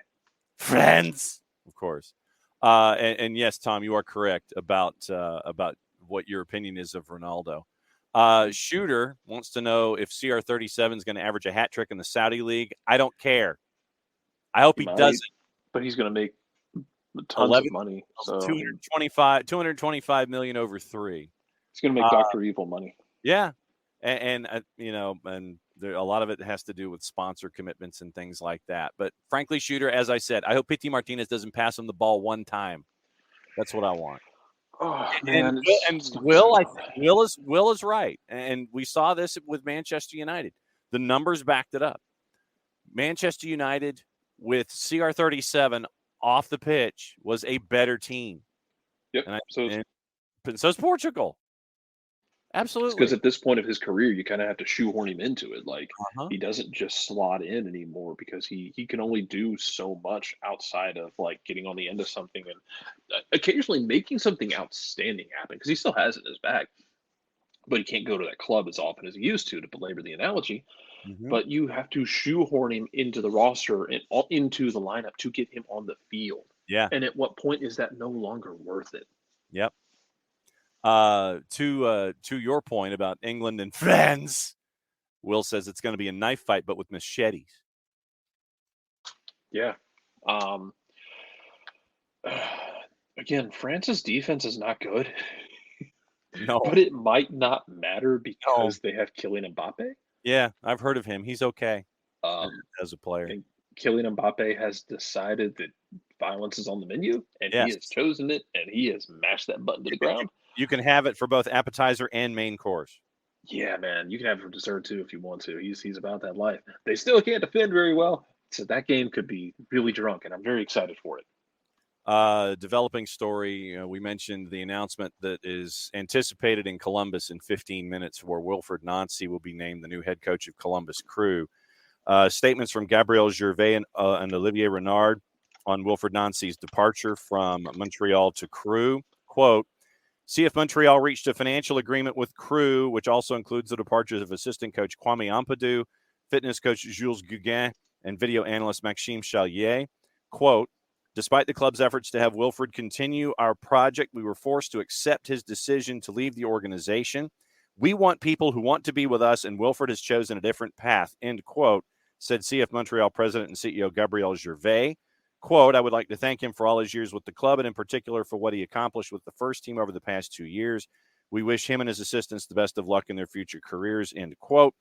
France. Of course. And yes, Tom, you are correct about what your opinion is of Ronaldo. Shooter wants to know if CR37 is going to average a hat trick in the Saudi League. I don't care. I hope he doesn't. But he's going to make tons of money. So 225 million over 3. He's going to make Dr. Evil money. Yeah. And there, a lot of it has to do with sponsor commitments and things like that. But frankly, Shooter, as I said, I hope P.T. Martinez doesn't pass him the ball one time. That's what I want. Oh, man. Will is right. And we saw this with Manchester United. The numbers backed it up. Manchester United with CR37 off the pitch was a better team. Yep. And so is Portugal. Absolutely. Because at this point of his career, you kind of have to shoehorn him into it. Like, he doesn't just slot in anymore, because he can only do so much outside of, like, getting on the end of something and occasionally making something outstanding happen, because he still has it in his bag. But he can't go to that club as often as he used to belabor the analogy. But you have to shoehorn him into the roster and into the lineup to get him on the field. Yeah. And at what point is that no longer worth it? Yep. To your point about England and France, Will says it's going to be a knife fight, but with machetes. Yeah. Again, France's defense is not good. No. But it might not matter because they have Kylian Mbappe. Yeah, I've heard of him. He's okay as a player. And Kylian Mbappe has decided that violence is on the menu, and he has chosen it, and he has mashed that button to the ground. You can have it for both appetizer and main course. Yeah, man. You can have it for dessert, too, if you want to. He's about that life. They still can't defend very well, so that game could be really drunk, and I'm very excited for it. Developing story, we mentioned the announcement that is anticipated in Columbus in 15 minutes, where Wilfred Nancy will be named the new head coach of Columbus Crew. Statements from Gabriel Gervais and Olivier Renard on Wilfred Nancy's departure from Montreal to Crew. Quote, CF Montreal reached a financial agreement with Crew, which also includes the departures of assistant coach Kwame Ampadu, fitness coach Jules Gouguin, and video analyst Maxime Chalier. Quote, despite the club's efforts to have Wilfred continue our project, we were forced to accept his decision to leave the organization. We want people who want to be with us, and Wilfred has chosen a different path, end quote, said CF Montreal president and CEO Gabriel Gervais. quote, "I would like to thank him for all his years with the club and in particular for what he accomplished with the first team over the past 2 years. We wish him and his assistants the best of luck in their future careers," end quote.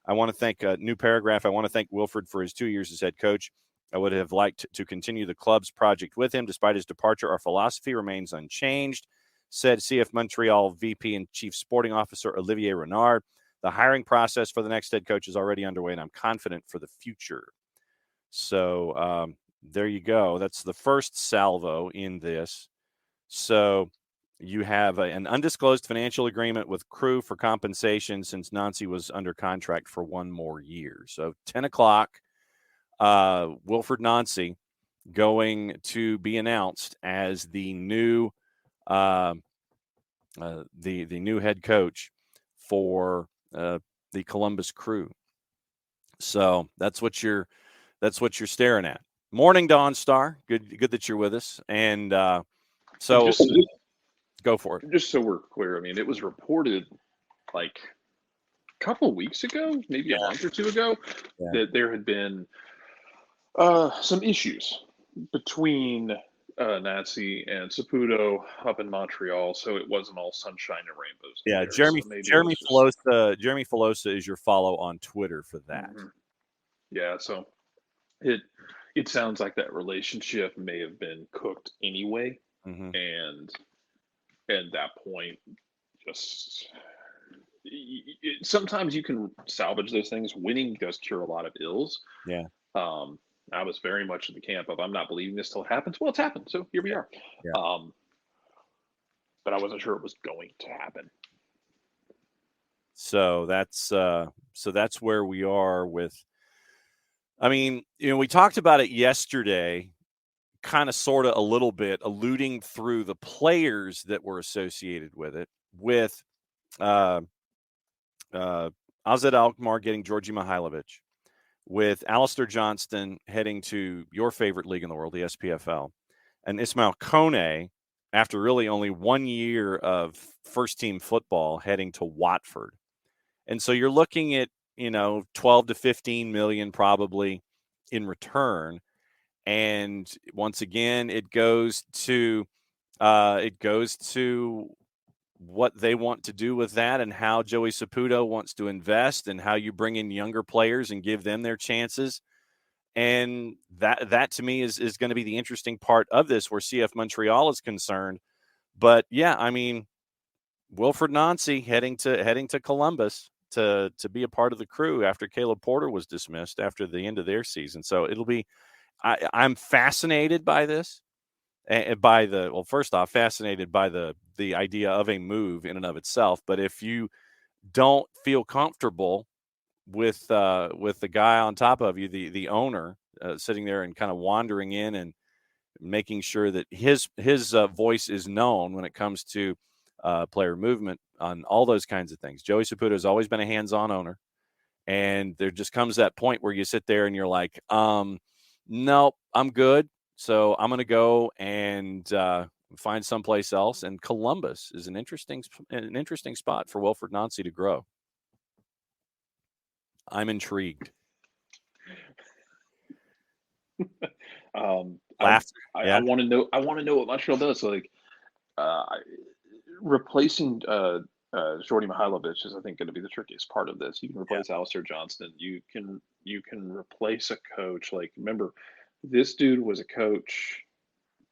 I want to thank new paragraph. I want to thank Wilfred for his 2 years as head coach. I would have liked to continue the club's project with him. Despite his departure, our philosophy remains unchanged, said CF Montreal VP and Chief Sporting Officer Olivier Renard. The hiring process for the next head coach is already underway, and I'm confident for the future. So there you go. That's the first salvo in this. So you have an undisclosed financial agreement with Crew for compensation since Nancy was under contract for 1 more year. So 10 o'clock, Wilfred Nancy going to be announced as the new the new head coach for the Columbus Crew. So that's what you're staring at. Morning, Dawn Star. Good that you're with us. And so go for it. Just so we're clear, I mean, it was reported like a couple of weeks ago, maybe a month or two ago, that there had been some issues between Nancy and Saputo up in Montreal, so it wasn't all sunshine and rainbows. Yeah, there. Jeremy Filosa is your follow on Twitter for that. Mm-hmm. Yeah, so it sounds like that relationship may have been cooked anyway, and at that point, just sometimes you can salvage those things. Winning does cure a lot of ills. Yeah. I was very much in the camp of I'm not believing this till it happens. Well, it's happened, so here we are. Yeah. But I wasn't sure it was going to happen. So that's where we are with. I mean, we talked about it yesterday, kind of, sort of, a little bit, alluding through the players that were associated with it, with Azad Alkmaar getting Georgi Mihailovic, with Alistair Johnston heading to your favorite league in the world, the SPFL, and Ismail Kone, after really only 1 year of first-team football, heading to Watford. And so you're looking at, 12 to 15 million probably in return. And once again, it goes to what they want to do with that and how Joey Saputo wants to invest and how you bring in younger players and give them their chances. And that to me is going to be the interesting part of this, where CF Montreal is concerned. But yeah, I mean, Wilfred Nancy heading to Columbus to be a part of the Crew after Caleb Porter was dismissed after the end of their season. So it'll be, I'm fascinated by this. First off, fascinated by the idea of a move in and of itself. But if you don't feel comfortable with the guy on top of you, the owner, sitting there and kind of wandering in and making sure that his voice is known when it comes to player movement on all those kinds of things. Joey Saputo has always been a hands-on owner, and there just comes that point where you sit there and you're like, no, I'm good. So I'm going to go and find someplace else. And Columbus is an interesting spot for Wilfred Nancy to grow. I'm intrigued. I want to know. I want to know what Montreal does. Like, replacing Jordy Mihailovic is, I think, going to be the trickiest part of this. You can replace Alistair Johnston. You can replace a coach. Like, remember, this dude was a coach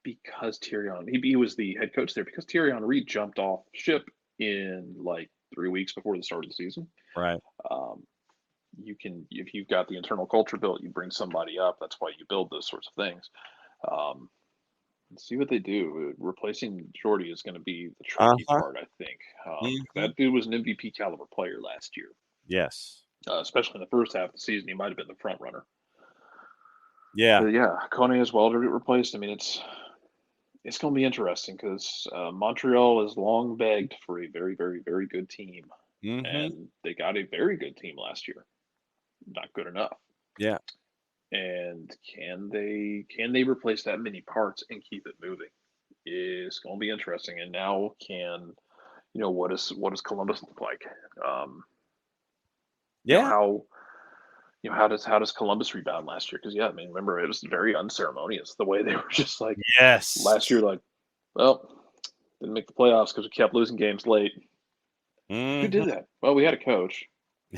because he was the head coach there because Thierry Henry jumped off ship in like 3 weeks before the start of the season. Right. You can, if you've got the internal culture built, you bring somebody up. That's why you build those sorts of things. See what they do. Replacing Jordy is going to be the tricky part, I think. That dude was an MVP caliber player last year. Yes. Especially in the first half of the season, he might have been the front runner. Yeah. But yeah, Kone as well to get replaced. I mean, it's going to be interesting because Montreal has long begged for a very, very, very good team. And they got a very good team last year. Not good enough. Yeah. And can they replace that many parts and keep it moving? It's going to be interesting. And now what does Columbus look like? How how does Columbus rebound last year? Because yeah, I mean, remember it was very unceremonious the way they were just like Yes. last year, like, well, didn't make the playoffs because we kept losing games late. Who Mm-hmm. did that? Well, we had a coach.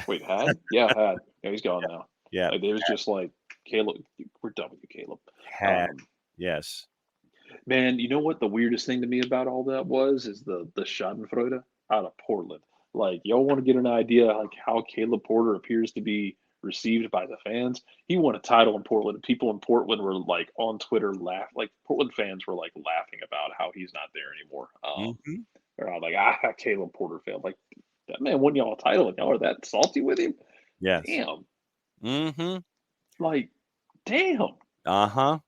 Wait, had? Yeah, had. Yeah, he's gone now. Yeah. Like, it was just like, Caleb, we're done with you, Caleb. Had. Yes. Man, you know what the weirdest thing to me about all that is the Schadenfreude out of Portland. Like, y'all want to get an idea like how Caleb Porter appears to be received by the fans? He won a title in Portland, and people in Portland were like on Twitter like Portland fans were like laughing about how he's not there anymore. Mm-hmm. They're all like, Caleb Porter failed. Like, that man won y'all a title, and y'all are that salty with him? Yes. Damn. Mm-hmm. Like, damn. Uh-huh.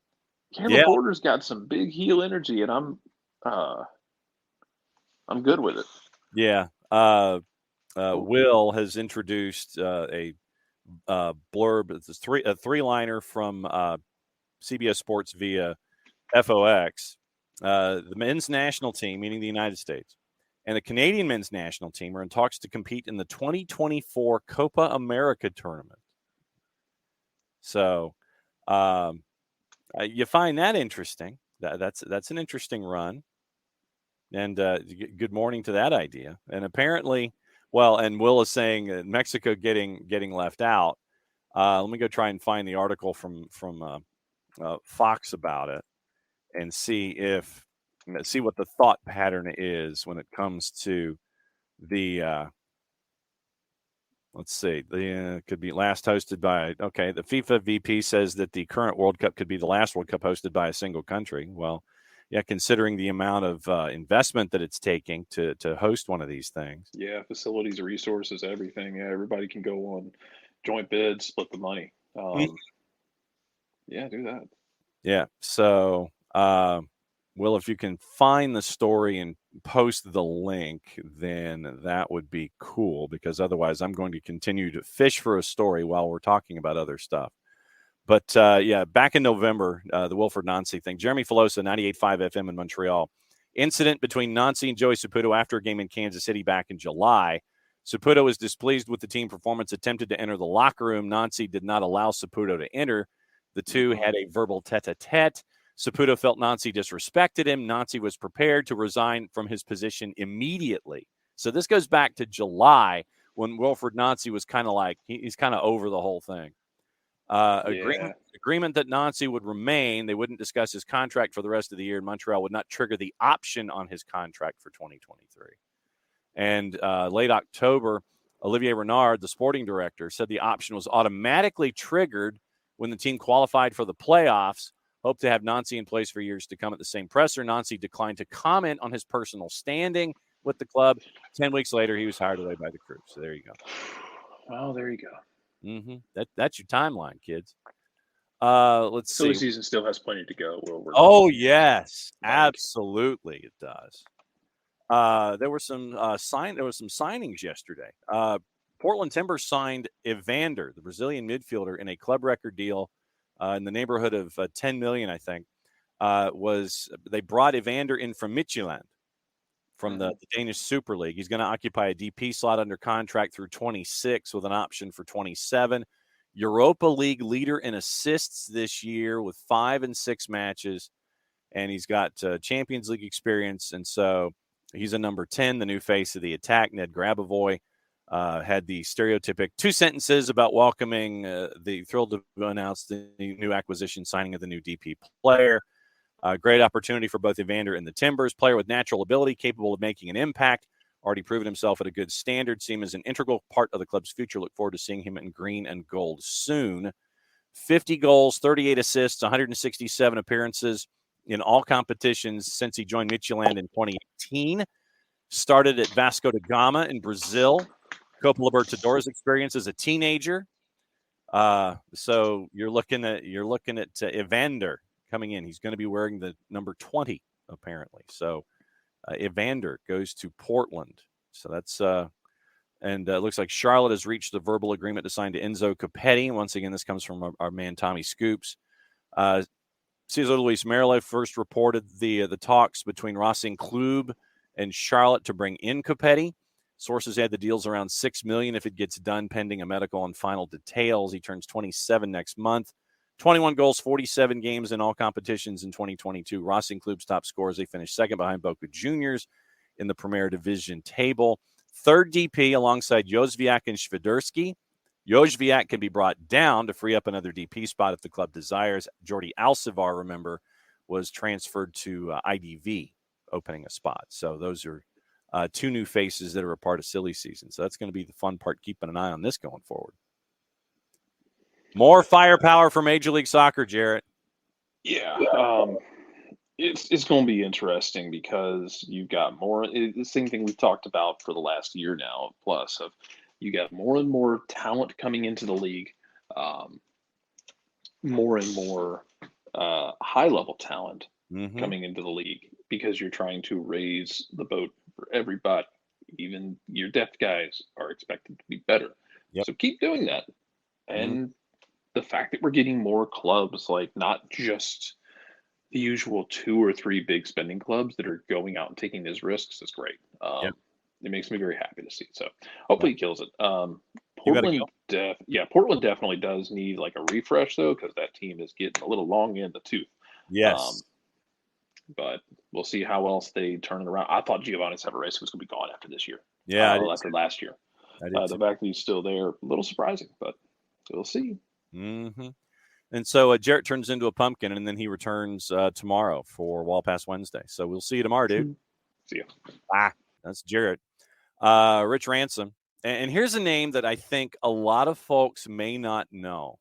Caleb Yeah. Porter's got some big heel energy, and I'm good with it. Yeah. Will has introduced a blurb. It's a three-liner from CBS Sports via FOX. The men's national team, meaning the United States, and the Canadian men's national team are in talks to compete in the 2024 Copa America tournament. So you find that interesting. That's an interesting run. And good morning to that idea. And apparently, and Will is saying Mexico getting left out. Let me go try and find the article from Fox about it and see what the thought pattern is when it comes to the. Let's see. The could be last hosted by. Okay, the FIFA VP says that the current World Cup could be the last World Cup hosted by a single country. Well, yeah, considering the amount of investment that it's taking to host one of these things. Yeah, facilities, resources, everything. Yeah, everybody can go on joint bids, split the money. Yeah, do that. Yeah. So, Will, if you can find the story and post the link, then that would be cool, because otherwise I'm going to continue to fish for a story while we're talking about other stuff. But yeah, back in November, the Wilfred Nancy thing. Jeremy Filosa, 98.5 FM in Montreal. Incident between Nancy and Joey Saputo after a game in Kansas City back in July. Saputo was displeased with the team performance, attempted to enter the locker room. Nancy did not allow Saputo to enter. The two had a verbal tete-a-tete. Saputo felt Nancy disrespected him. Nancy was prepared to resign from his position immediately. So this goes back to July when Wilfred Nancy was kind of like, he's kind of over the whole thing. Agreement that Nancy would remain. They wouldn't discuss his contract for the rest of the year, and Montreal would not trigger the option on his contract for 2023. And late October, Olivier Renard, the sporting director, said the option was automatically triggered when the team qualified for the playoffs. Hoped to have Nancy in place for years to come. At the same presser, Nancy declined to comment on his personal standing with the club. 10 weeks later, he was hired away by the crew. So there you go. Well, there you go. Mm-hmm. That's your timeline, kids. Let's see. The season still has plenty to go. Yes, absolutely, it does. There were some signings yesterday. Portland Timbers signed Evander, the Brazilian midfielder, in a club record deal in the neighborhood of $10 million, I think. They brought Evander in from Midtjylland, from the Danish Super League. He's going to occupy a DP slot under contract through 26 with an option for 27. Europa League leader in assists this year with 5 and 6 matches, and he's got Champions League experience, and so he's a number 10, the new face of the attack. Ned Grabavoy had the stereotypic 2 sentences about welcoming the thrilled to announce the new acquisition signing of the new DP player. Great opportunity for both Evander and the Timbers. Player with natural ability, capable of making an impact. Already proven himself at a good standard. See him as an integral part of the club's future. Look forward to seeing him in green and gold soon. 50 goals, 38 assists, 167 appearances in all competitions since he joined Midtjylland in 2018. Started at Vasco da Gama in Brazil. Copa Libertadores experience as a teenager. So you're looking at Evander coming in. He's going to be wearing the number 20, apparently. So Evander goes to Portland. So that's and it looks like Charlotte has reached the verbal agreement to sign to Enzo Copetti. Once again, this comes from our man Tommy Scoops. Cesar Luis Merlo first reported the talks between Racing Club and Charlotte to bring in Copetti. Sources had the deals around $6 million if it gets done, pending a medical and final details. He turns 27 next month. 21 goals, 47 games in all competitions in 2022. Racing Club's top scorers. They finished second behind Boca Juniors in the Premier Division table. Third DP alongside Jozwiak and Świderski. Jozwiak can be brought down to free up another DP spot if the club desires. Jordi Alcivar, remember, was transferred to IDV, opening a spot. So those are two new faces that are a part of silly season. So that's going to be the fun part, keeping an eye on this going forward. More firepower for Major League Soccer, Jarrett. Yeah. It's going to be interesting because you've got more. The same thing we've talked about for the last year now, plus of you got more and more talent coming into the league, more and more high-level talent coming into the league because you're trying to raise the boat for everybody. Even your depth guys are expected to be better. Yep. So keep doing that. And the fact that we're getting more clubs, like not just the usual 2 or 3 big spending clubs that are going out and taking these risks is great. It makes me very happy to see. So hopefully he kills it. Portland definitely does need like a refresh though, because that team is getting a little long in the tooth. Yes. But we'll see how else they turn it around. I thought Giovanni Savarese was going to be gone after this year. Yeah, after last year. The fact that he's still there, a little surprising, but we'll see. And so Jarrett turns into a pumpkin, and then he returns tomorrow for Wall Pass Wednesday. So we'll see you tomorrow, dude. See ya. That's Jarrett. Rich Ransom. And here's a name that I think a lot of folks may not know,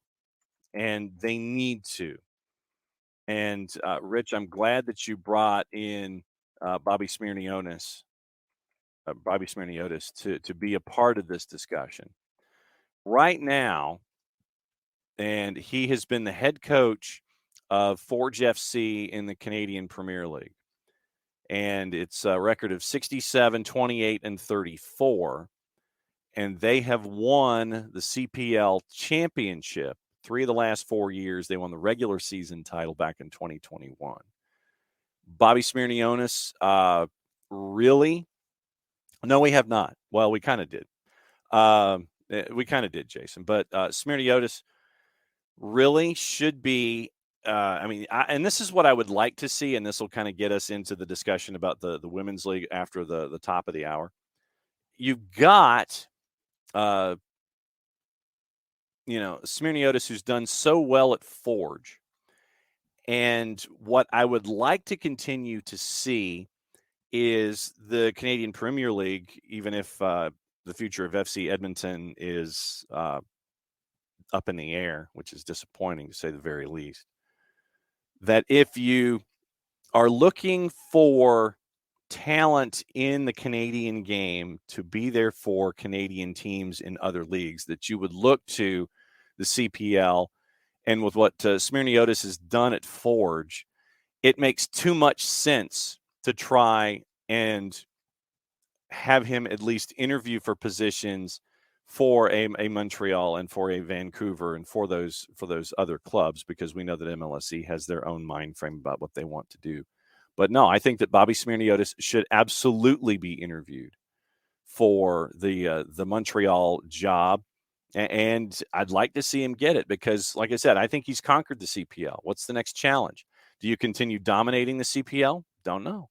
and they need to. And, Rich, I'm glad that you brought in Bobby Smirniotis to be a part of this discussion. Right now, and he has been the head coach of Forge FC in the Canadian Premier League. And it's a record of 67, 28, and 34. And they have won the CPL championship 3 of the last 4 years. They won the regular season title back in 2021. Bobby Smirniotis, really? No, we have not. Well, we kind of did. Jason. But Smirniotis really should be, and this is what I would like to see, and this will kind of get us into the discussion about the Women's League after the top of the hour. You've got, Smirniotis, who's done so well at Forge. And what I would like to continue to see is the Canadian Premier League, even if the future of FC Edmonton is up in the air, which is disappointing to say the very least, that if you are looking for talent in the Canadian game to be there for Canadian teams in other leagues, that you would look to the CPL. And with what Smirniotis has done at Forge, it makes too much sense to try and have him at least interview for positions for a Montreal and for a Vancouver and for those other clubs, because we know that MLSE has their own mind frame about what they want to do. But no, I think that Bobby Smirniotis should absolutely be interviewed for the Montreal job, and I'd like to see him get it because, like I said, I think he's conquered the CPL. What's the next challenge? Do you continue dominating the CPL? Don't know.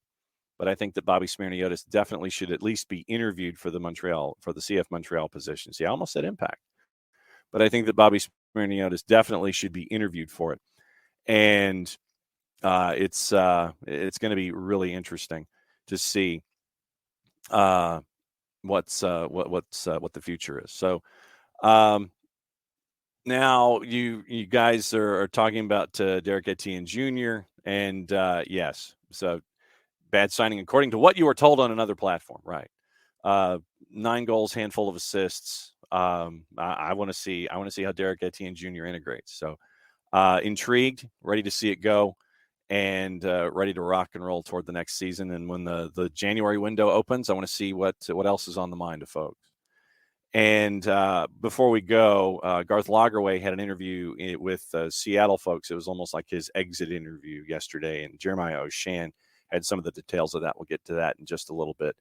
But I think that Bobby Smirniotis definitely should at least be interviewed for the CF Montreal position. See, I almost said Impact. But I think that Bobby Smirniotis definitely should be interviewed for it. And it's going to be really interesting to see what the future is. So now you guys are talking about Derek Etienne Jr. and yes, so bad signing according to what you were told on another platform, right? 9 goals, handful of assists. I want to see how Derek Etienne Jr. integrates. So intrigued, ready to see it go, and ready to rock and roll toward the next season. And when the January window opens, I want to see what else is on the mind of folks. And before we go, Garth Lagerwey had an interview with Seattle folks. It was almost like his exit interview yesterday, and Jeremiah O'Shan had some of the details of that. We'll get to that in just a little bit.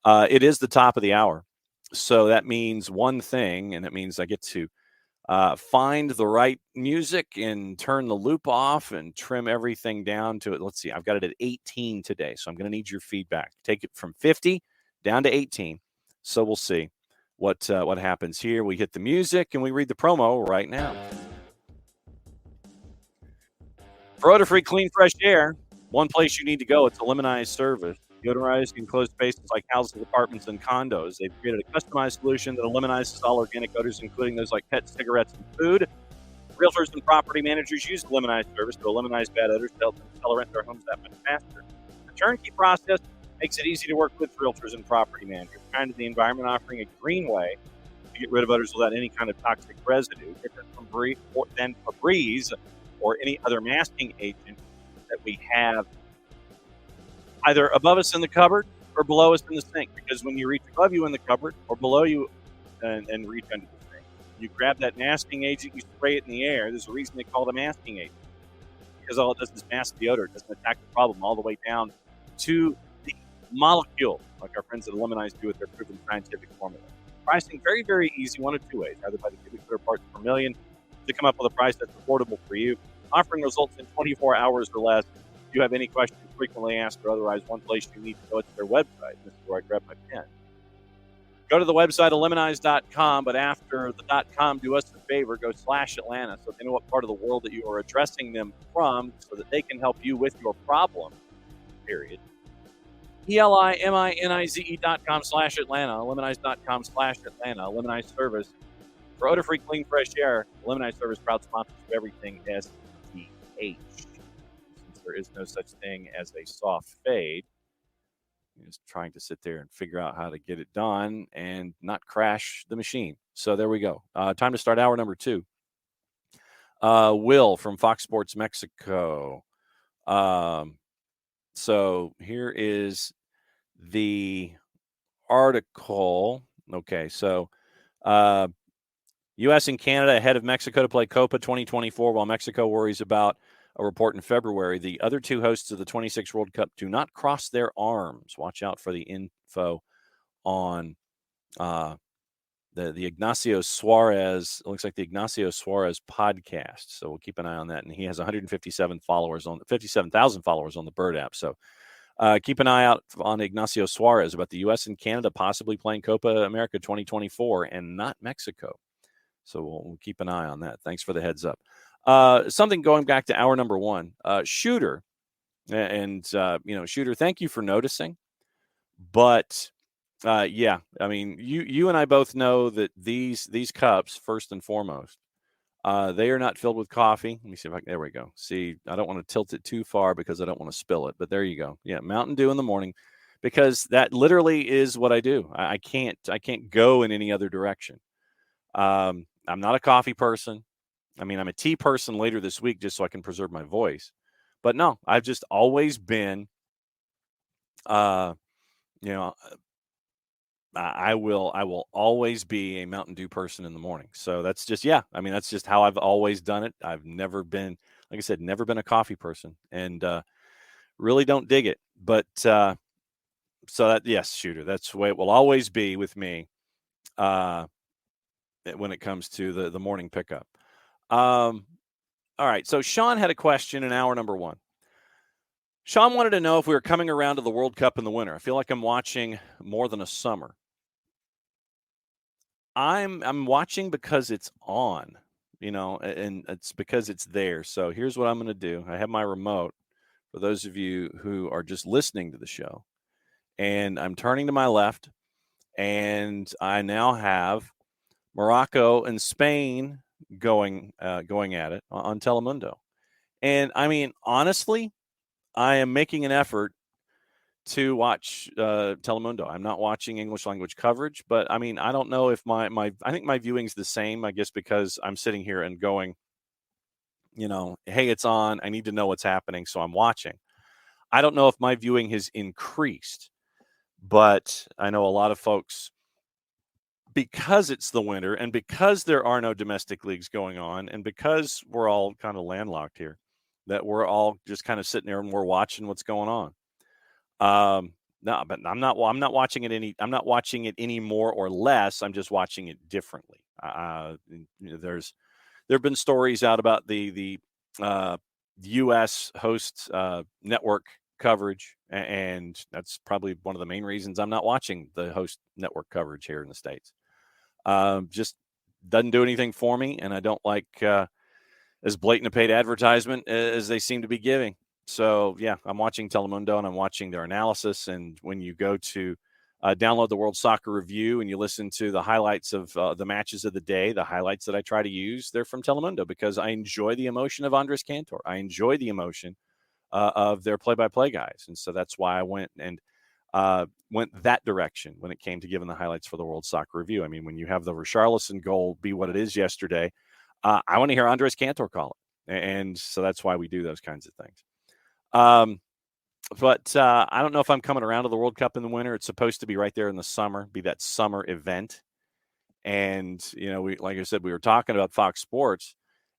It is the top of the hour. So that means one thing, and that means I get to find the right music and turn the loop off and trim everything down to it. Let's see, I've got it at 18 today, so I'm going to need your feedback. Take it from 50 down to 18. So we'll see what happens here. We hit the music and we read the promo right now. For odor-free, clean, fresh air, one place you need to go. It's a Lemonize service. Deodorized enclosed spaces like houses, apartments, and condos. They've created a customized solution that eliminizes all organic odors, including those like pets, cigarettes, and food. Realtors and property managers use the Lemonize service to eliminate bad odors to help them sell or rent their homes that much faster. The turnkey process makes it easy to work with realtors and property managers. Kind of the environment offering a green way to get rid of odors without any kind of toxic residue, different from Febreze or any other masking agent that we have either above us in the cupboard or below us in the sink. Because when you reach above you in the cupboard or below you and reach under the sink, you grab that masking agent, you spray it in the air. There's a reason they call it a masking agent, because all it does is mask the odor. It doesn't attack the problem all the way down to the molecule, like our friends at Lemonize do with their proven scientific formula. Pricing very, very easy, one of two ways, either by the cubic foot or parts per million, to come up with a price that's affordable for you. Offering results in 24 hours or less. If you have any questions, frequently asked, or otherwise, one place you need to go to their website. This is where I grab my pen. Go to the website, lemonize.com, but after the .com, do us a favor, go /Atlanta so they know what part of the world that you are addressing them from so that they can help you with your problem, period. ELIMINIZE.com /Atlanta, lemonize.com /Atlanta, Lemonize service. For odor-free, clean, fresh air, Lemonize service proud sponsors of everything STH. Since there is no such thing as a soft fade, I'm just trying to sit there and figure out how to get it done and not crash the machine. So there we go. Time to start hour number 2. Will from Fox Sports Mexico. So here is the article. Okay, so U.S. and Canada ahead of Mexico to play Copa 2024, while Mexico worries about a report in February. The other two hosts of the 26 World Cup do not cross their arms. Watch out for the info on the Ignacio Suarez. It looks like the Ignacio Suarez podcast. So we'll keep an eye on that. And he has 57,000 followers on the Bird app. So keep an eye out on Ignacio Suarez about the U.S. and Canada possibly playing Copa America 2024 and not Mexico. So we'll keep an eye on that. Thanks for the heads up. Something going back to hour number 1, Shooter. And, Shooter, thank you for noticing. But, yeah, I mean, you and I both know that these cups, first and foremost, they are not filled with coffee. Let me see if there we go. See, I don't want to tilt it too far because I don't want to spill it. But there you go. Yeah, Mountain Dew in the morning, because that literally is what I do. I can't go in any other direction. I'm not a coffee person. I mean, I'm a tea person later this week just so I can preserve my voice. But no, I've just always been, I will always be a Mountain Dew person in the morning. So that's just, that's just how I've always done it. I've never been, like I said, never been a coffee person, and really don't dig it. But so that, yes, Shooter, that's the way it will always be with me. When it comes to the morning pickup. All right. So Sean had a question in hour number 1. Sean wanted to know if we were coming around to the World Cup in the winter. I feel like I'm watching more than a summer. I'm watching because it's on, and it's because it's there. So here's what I'm going to do. I have my remote for those of you who are just listening to the show, and I'm turning to my left, and I now have Morocco and Spain going at it on Telemundo. And I mean, honestly, I am making an effort to watch Telemundo. I'm not watching English language coverage, but I mean, I don't know if I think my viewing's the same, I guess, because I'm sitting here and going, hey, it's on. I need to know what's happening, so I'm watching. I don't know if my viewing has increased, but I know a lot of folks, because it's the winter and because there are no domestic leagues going on and because we're all kind of landlocked here, that we're all just kind of sitting there and we're watching what's going on. No, but I'm not. Well, I'm not watching it any. I'm not watching it any more or less. I'm just watching it differently. There have been stories out about the U.S. hosts network coverage, and that's probably one of the main reasons I'm not watching the host network coverage here in the States. Just doesn't do anything for me, and I don't like as blatant a paid advertisement as they seem to be giving. So, yeah, I'm watching Telemundo and I'm watching their analysis. And when you go to download the World Soccer Review and you listen to the highlights of the matches of the day, the highlights that I try to use, they're from Telemundo because I enjoy the emotion of Andres Cantor. I enjoy the emotion of their play-by-play guys. And so that's why I went that direction when it came to giving the highlights for the World Soccer Review. I mean, when you have the Richarlison goal be what it is yesterday, I want to hear Andres Cantor call it. And so that's why we do those kinds of things. But I don't know if I'm coming around to the World Cup in the winter. It's supposed to be right there in the summer, be that summer event. And, like I said, we were talking about Fox Sports,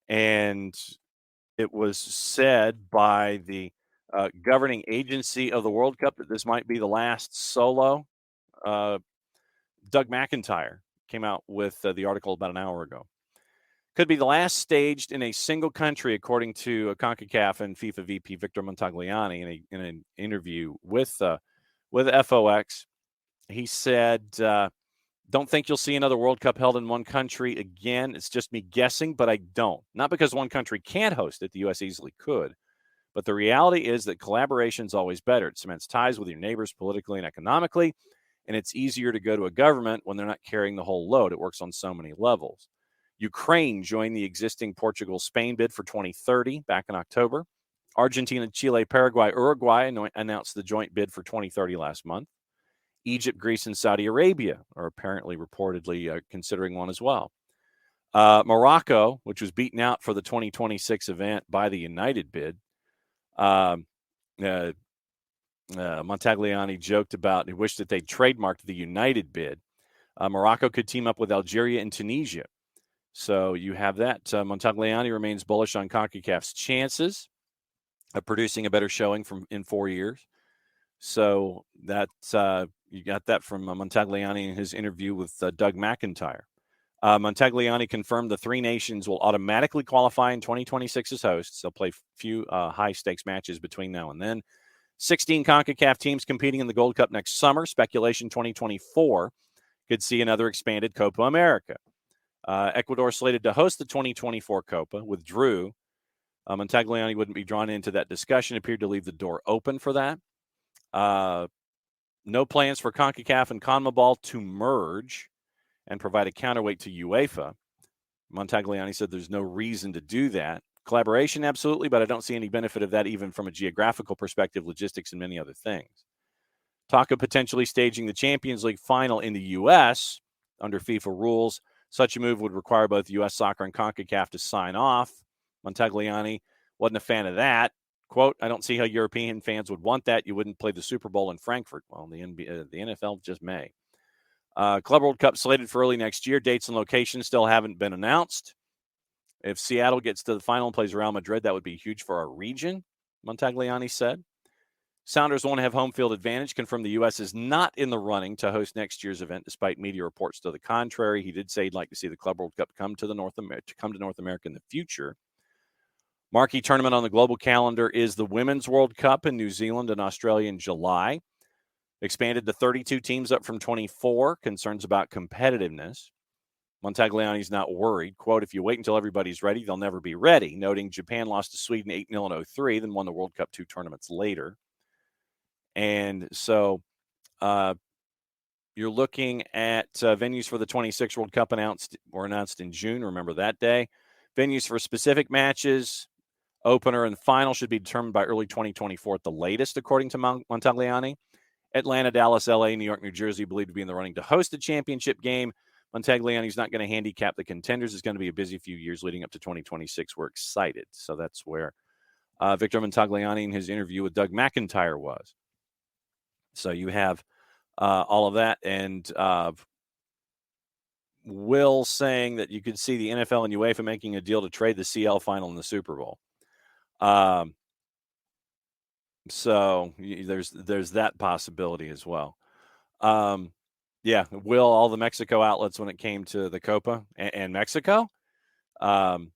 and it was said by the governing agency of the World Cup that this might be the last solo. Doug McIntyre came out with the article about an hour ago. Could be the last staged in a single country, according to CONCACAF and FIFA VP Victor Montagliani in an interview with FOX. He said, don't think you'll see another World Cup held in one country again. It's just me guessing, but I don't. Not because one country can't host it. The U.S. easily could. But the reality is that collaboration is always better. It cements ties with your neighbors politically and economically, and it's easier to go to a government when they're not carrying the whole load. It works on so many levels. Ukraine joined the existing Portugal-Spain bid for 2030 back in October. Argentina, Chile, Paraguay, Uruguay announced the joint bid for 2030 last month. Egypt, Greece, and Saudi Arabia are apparently reportedly considering one as well. Morocco, which was beaten out for the 2026 event by the United bid, Montagliani joked about he wished that they trademarked the United bid. Morocco could team up with Algeria and Tunisia. So you have that. Montagliani remains bullish on CONCACAF's chances of producing a better showing in 4 years. So that you got that from Montagliani in his interview with Doug McIntyre. Montagliani confirmed the three nations will automatically qualify in 2026 as hosts. They'll play few high-stakes matches between now and then. 16 CONCACAF teams competing in the Gold Cup next summer. Speculation 2024 could see another expanded Copa America. Ecuador slated to host the 2024 Copa withdrew. Montagliani wouldn't be drawn into that discussion, appeared to leave the door open for that. No plans for CONCACAF and CONMEBOL to merge and provide a counterweight to UEFA. Montagliani said there's no reason to do that. Collaboration, absolutely, but I don't see any benefit of that even from a geographical perspective, logistics, and many other things. Talk of potentially staging the Champions League final in the U.S. under FIFA rules. Such a move would require both U.S. Soccer and CONCACAF to sign off. Montagliani wasn't a fan of that. Quote, I don't see how European fans would want that. You wouldn't play the Super Bowl in Frankfurt. Well, the NFL just may. Club World Cup slated for early next year. Dates and locations still haven't been announced. If Seattle gets to the final and plays Real Madrid, that would be huge for our region, Montagliani said. Sounders want to have home field advantage. Confirmed the U.S. is not in the running to host next year's event, despite media reports to the contrary. He did say he'd like to see the Club World Cup come to North America in the future. Marquee tournament on the global calendar is the Women's World Cup in New Zealand and Australia in July. Expanded to 32 teams, up from 24. Concerns about competitiveness. Montagliani's not worried. Quote, if you wait until everybody's ready, they'll never be ready. Noting Japan lost to Sweden 8-0 in 03, then won the World Cup 2 tournaments later. And so you're looking at venues for the 26 World Cup were announced in June. Remember that day. Venues for specific matches, opener and final should be determined by early 2024 at the latest, according to Montagliani. Atlanta, Dallas, LA, New York, New Jersey believed to be in the running to host a championship game. Montagliani's not going to handicap the contenders. It's going to be a busy few years leading up to 2026. We're excited. So that's where Victor Montagliani in his interview with Doug McIntyre was. So you have all of that. And Will saying that you could see the NFL and UEFA making a deal to trade the CL final in the Super Bowl. So there's that possibility as well. Yeah, will all the Mexico outlets when it came to the Copa and Mexico. Um,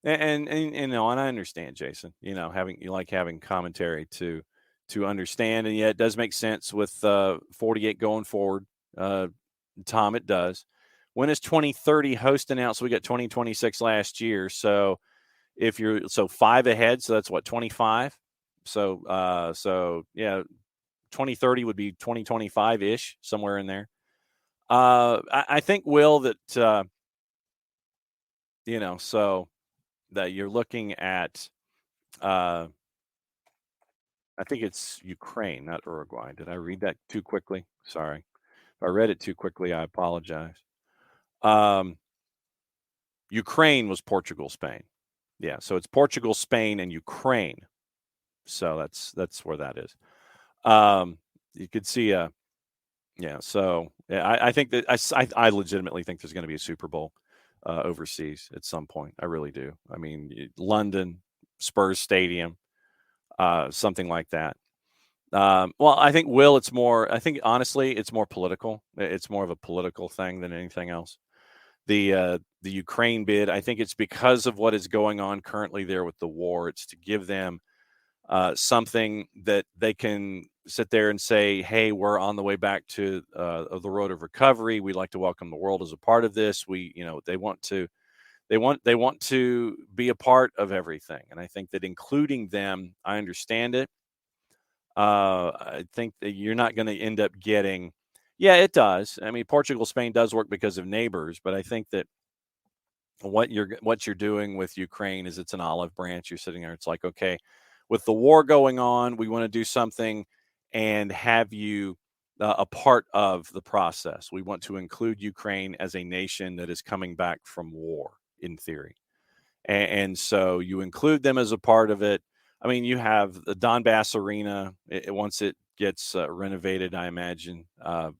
and I understand, Jason. Having commentary to understand, and yeah, it does make sense with 48 going forward. Tom, it does. When is 2030 host announced? We got 2026 last year, so if you're 5 ahead, so that's what 25. So yeah, 2030 would be 2025 ish, somewhere in there. I think that so that you're looking at. I think it's Ukraine, not Uruguay. Did I read that too quickly? Sorry. If I read it too quickly, I apologize. Ukraine was Portugal, Spain. Yeah, so it's Portugal, Spain, and Ukraine. So that's where that is. You could see So I think that I legitimately think there's going to be a Super Bowl overseas at some point. I really do. I mean, London, Spurs Stadium, something like that. Well, I think it's more. I think honestly, it's more political. It's more of a political thing than anything else. The Ukraine bid, I think it's because of what is going on currently there with the war. It's to give them something that they can sit there and say, "Hey, we're on the way back to the road of recovery. We'd like to welcome the world as a part of this." They want to be a part of everything, and I think that including them, I understand it. I think that you're not going to end up getting. Yeah, it does. I mean, Portugal, Spain does work because of neighbors, but I think that what you're doing with Ukraine is it's an olive branch. You're sitting there. It's like, okay, with the war going on, we want to do something and have you a part of the process. We want to include Ukraine as a nation that is coming back from war, in theory, and so you include them as a part of it. I mean, you have the Donbass arena. Once it gets renovated, I imagine,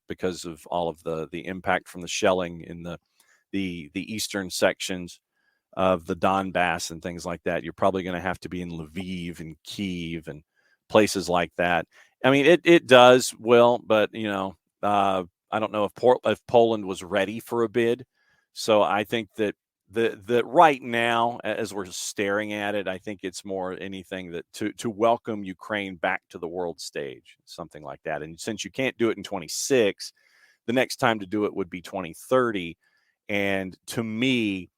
because of all of the impact from the shelling in the eastern sections of the Donbass and things like that. You're probably going to have to be in Lviv and Kyiv and places like that. I mean, it does, Will, but I don't know if Poland was ready for a bid. So I think that the right now, as we're staring at it, I think it's more anything that to welcome Ukraine back to the world stage, something like that. And since you can't do it in 26, the next time to do it would be 2030. And to me,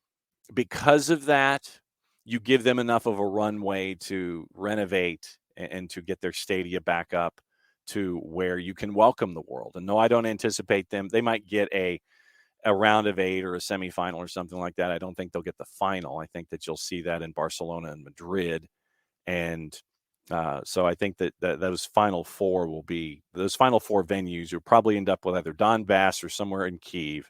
because of that, you give them enough of a runway to renovate and to get their stadia back up to where you can welcome the world. And no, I don't anticipate them. They might get a round of 8 or a semifinal or something like that. I don't think they'll get the final. I think that you'll see that in Barcelona and Madrid. And so I think that those final four venues, you'll probably end up with either Donbass or somewhere in Kyiv.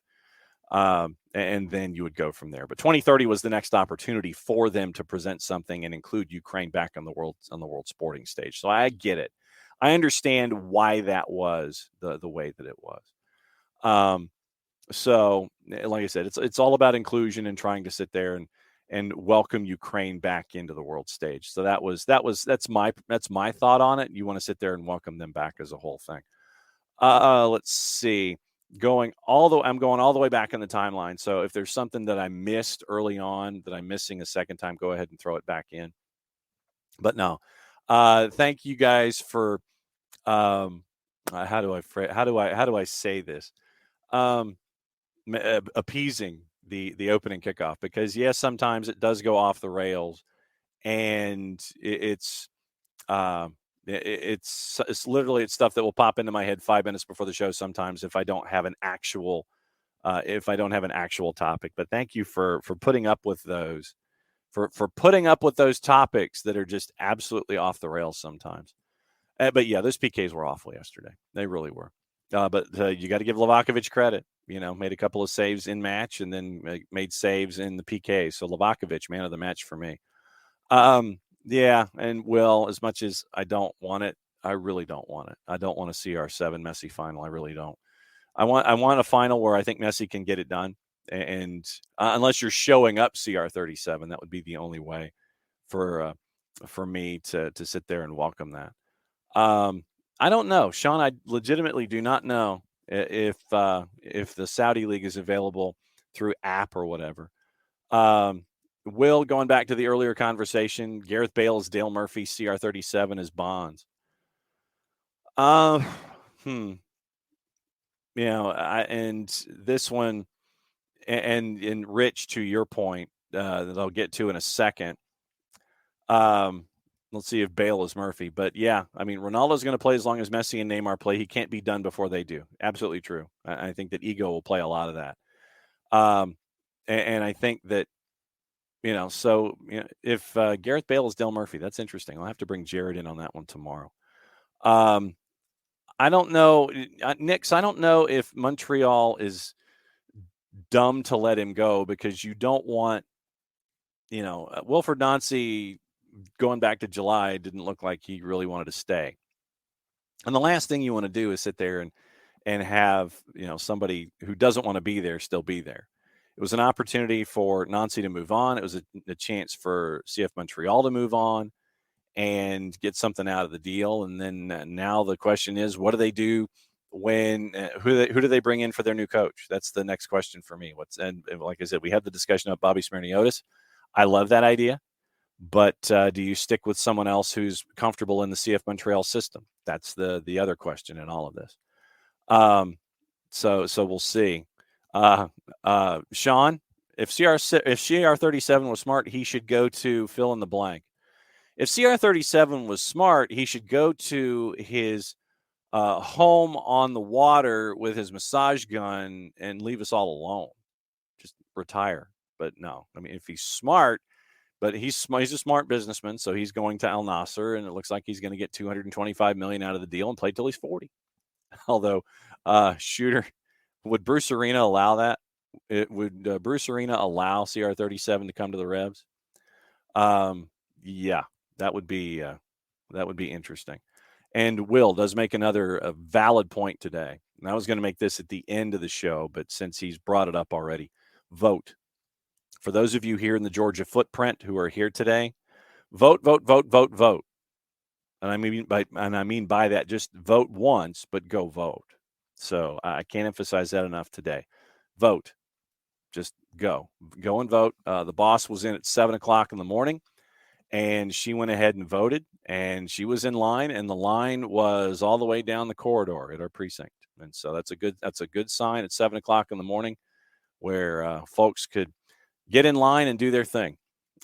And then you would go from there. But 2030 was the next opportunity for them to present something and include Ukraine back on the world sporting stage. So I get it. I understand why that was the way that it was. So like I said, it's all about inclusion and trying to sit there and welcome Ukraine back into the world stage. So that's my thought on it. You want to sit there and welcome them back as a whole thing. Let's see. I'm going all the way back in the timeline. So if there's something that I missed early on that I'm missing a second time, go ahead and throw it back in. But no, thank you guys for how do I say this? Appeasing the opening kickoff, because yes, sometimes it does go off the rails, and it's literally stuff that will pop into my head 5 minutes before the show sometimes if I don't have an actual topic. But thank you for putting up with those, for putting up with those topics that are just absolutely off the rails sometimes. But yeah, those PKs were awful yesterday. They really were. But you got to give Livakovic credit. Made a couple of saves in match and then made saves in the PK. So Livakovic, man of the match for me. Yeah, and Will, as much as I don't want it, I really don't want it. I don't want to see CR7 Messi final. I really don't. I want a final where I think Messi can get it done. And unless you're showing up CR37, that would be the only way for for me to sit there and welcome that. I don't know, Sean. I legitimately do not know if the Saudi League is available through app or whatever. Will, going back to the earlier conversation, Gareth Bale is Dale Murphy, CR37 is Bonds. And this one, and Rich, to your point, that I'll get to in a second. Let's see if Bale is Murphy. But, yeah, I mean, Ronaldo's going to play as long as Messi and Neymar play. He can't be done before they do. Absolutely true. I think that ego will play a lot of that. And I think that, if Gareth Bale is Dale Murphy, that's interesting. I'll have to bring Jared in on that one tomorrow. I don't know, Nix, I don't know if Montreal is dumb to let him go, because you don't want, Wilfred Nancy going back to July didn't look like he really wanted to stay. And the last thing you want to do is sit there and have, somebody who doesn't want to be there still be there. It was an opportunity for Nancy to move on. It was a chance for CF Montreal to move on and get something out of the deal. And then now the question is, what do they do when who do they bring in for their new coach? That's the next question for me. And like I said, we had the discussion of Bobby Smirniotis. I love that idea, but do you stick with someone else who's comfortable in the CF Montreal system? That's the other question in all of this. So we'll see. Sean, if CR37 was smart, he should go to fill in the blank. If CR37 was smart, he should go to his home on the water with his massage gun and leave us all alone. Just retire. But no, I mean, if he's smart, but he's a smart businessman, so he's going to Al Nassr, and it looks like he's going to get $225 million out of the deal and play till he's 40. Although, Shooter, would Bruce Arena allow that? Would Bruce Arena allow CR37 to come to the Revs? Yeah, that would be interesting. And Will does make another valid point today. And I was going to make this at the end of the show, but since he's brought it up already, vote. For those of you here in the Georgia footprint who are here today, vote, vote, vote, vote, vote. And I mean by that, just vote once, but go vote. So I can't emphasize that enough today. Vote. Just go and vote. The boss was in at 7:00 in the morning, and she went ahead and voted, and she was in line, and the line was all the way down the corridor at our precinct. And so that's a good sign at 7:00 in the morning, where folks could get in line and do their thing.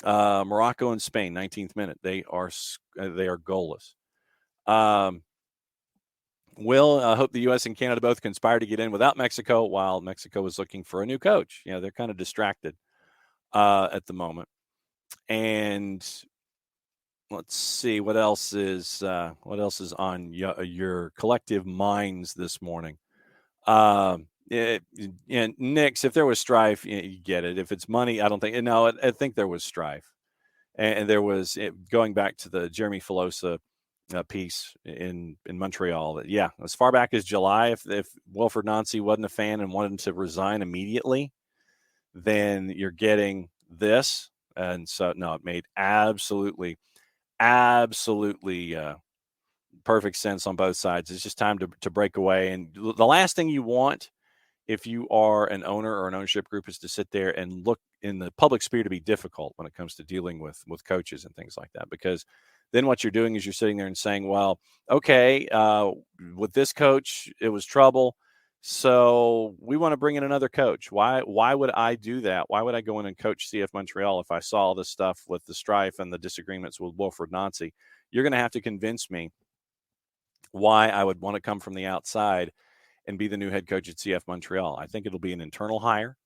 Morocco and Spain, 19th minute. They are goalless. Will, I hope the U.S. and Canada both conspire to get in without Mexico, while Mexico is looking for a new coach. They're kind of distracted at the moment. And let's see what else is on your collective minds this morning. Nix, if there was strife, you get it. If it's money, I don't think. No, I think there was strife, and there was going back to the Jeremy Filosa piece in Montreal. That as far back as July, if Wilfred Nancy wasn't a fan and wanted to resign immediately, then you're getting this. And so no, it made absolutely perfect sense on both sides. It's just time to break away. And the last thing you want, if you are an owner or an ownership group, is to sit there and look in the public sphere to be difficult when it comes to dealing with coaches and things like that. Because then what you're doing is you're sitting there and saying, well, okay, with this coach, it was trouble, so we want to bring in another coach. Why would I do that? Why would I go in and coach CF Montreal if I saw all this stuff with the strife and the disagreements with Wilfred Nancy? You're going to have to convince me why I would want to come from the outside and be the new head coach at CF Montreal. I think it'll be an internal hire,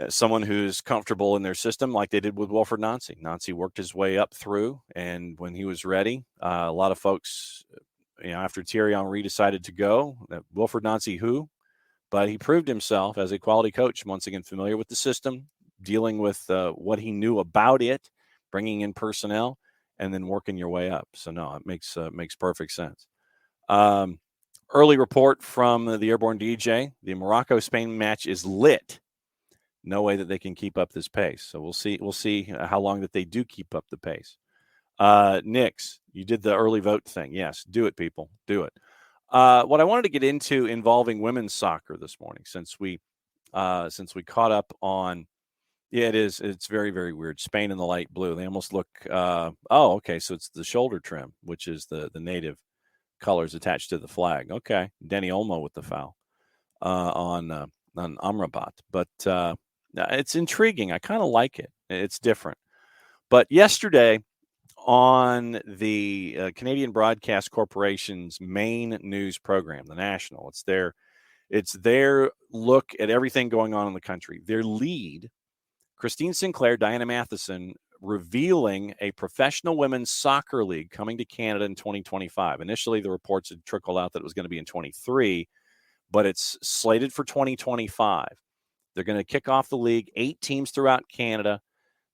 someone who's comfortable in their system, like they did with Wilfred Nancy. Nancy worked his way up through, and when he was ready, a lot of folks, after Thierry Henry decided to go, Wilfred Nancy but he proved himself as a quality coach, once again familiar with the system, dealing with what he knew about it, bringing in personnel, and then working your way up. So no, it makes perfect sense. Early report from the Airborne DJ: the Morocco-Spain match is lit. No way that they can keep up this pace. So we'll see how long that they do keep up the pace. Nix, you did the early vote thing. Yes, do it, people. Do it. What I wanted to get into involving women's soccer this morning, since we caught up on, yeah, it is. It's very, very weird. Spain in the light blue. They almost look. Okay, so it's the shoulder trim, which is the native colors attached to the flag. Okay, Denny Olmo with the foul on Amrabat, but it's intriguing. I kind of like it. It's different. But yesterday, on the Canadian Broadcast Corporation's main news program, the National, it's their look at everything going on in the country. Their lead, Christine Sinclair, Diana Matheson, revealing a professional women's soccer league coming to Canada in 2025. Initially, the reports had trickled out that it was going to be in 23, but it's slated for 2025. They're going to kick off the league, 8 teams throughout Canada.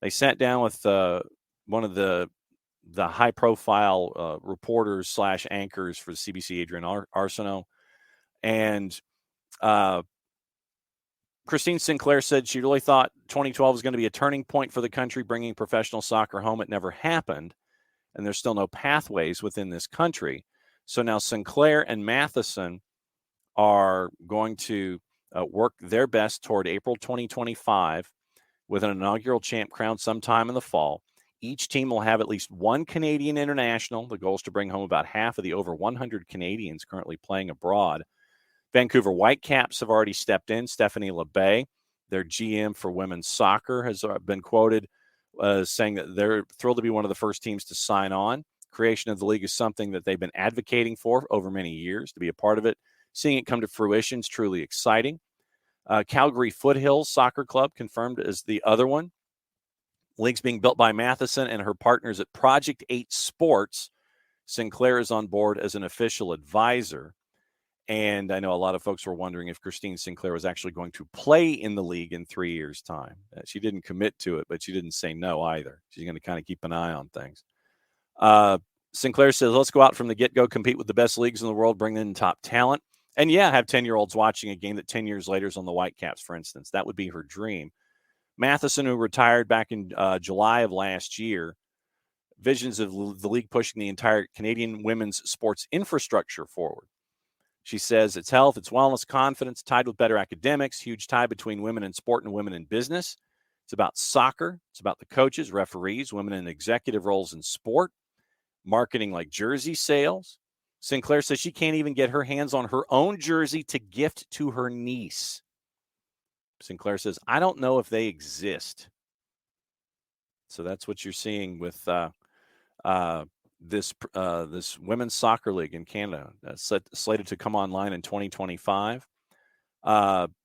They sat down with one of the high-profile reporters / anchors for the CBC, Adrian Arsenault, and Christine Sinclair said she really thought 2012 was going to be a turning point for the country, bringing professional soccer home. It never happened, and there's still no pathways within this country. So now Sinclair and Matheson are going to work their best toward April 2025 with an inaugural champ crowned sometime in the fall. Each team will have at least one Canadian international. The goal is to bring home about half of the over 100 Canadians currently playing abroad. Vancouver Whitecaps have already stepped in. Stephanie LeBay, their GM for women's soccer, has been quoted saying that they're thrilled to be one of the first teams to sign on. Creation of the league is something that they've been advocating for over many years. To be a part of it, seeing it come to fruition is truly exciting. Calgary Foothills Soccer Club confirmed as the other one. League's being built by Matheson and her partners at Project 8 Sports. Sinclair is on board as an official advisor. And I know a lot of folks were wondering if Christine Sinclair was actually going to play in the league in 3 years' time. She didn't commit to it, but she didn't say no either. She's going to kind of keep an eye on things. Sinclair says, let's go out from the get-go, compete with the best leagues in the world, bring in top talent. And yeah, have 10-year-olds watching a game that 10 years later is on the Whitecaps, for instance. That would be her dream. Matheson, who retired back in July of last year, visions of the league pushing the entire Canadian women's sports infrastructure forward. She says it's health, it's wellness, confidence, tied with better academics, huge tie between women in sport and women in business. It's about soccer. It's about the coaches, referees, women in executive roles in sport, marketing like jersey sales. Sinclair says she can't even get her hands on her own jersey to gift to her niece. Sinclair says, I don't know if they exist. So that's what you're seeing with this women's soccer league in Canada, slated to come online in 2025.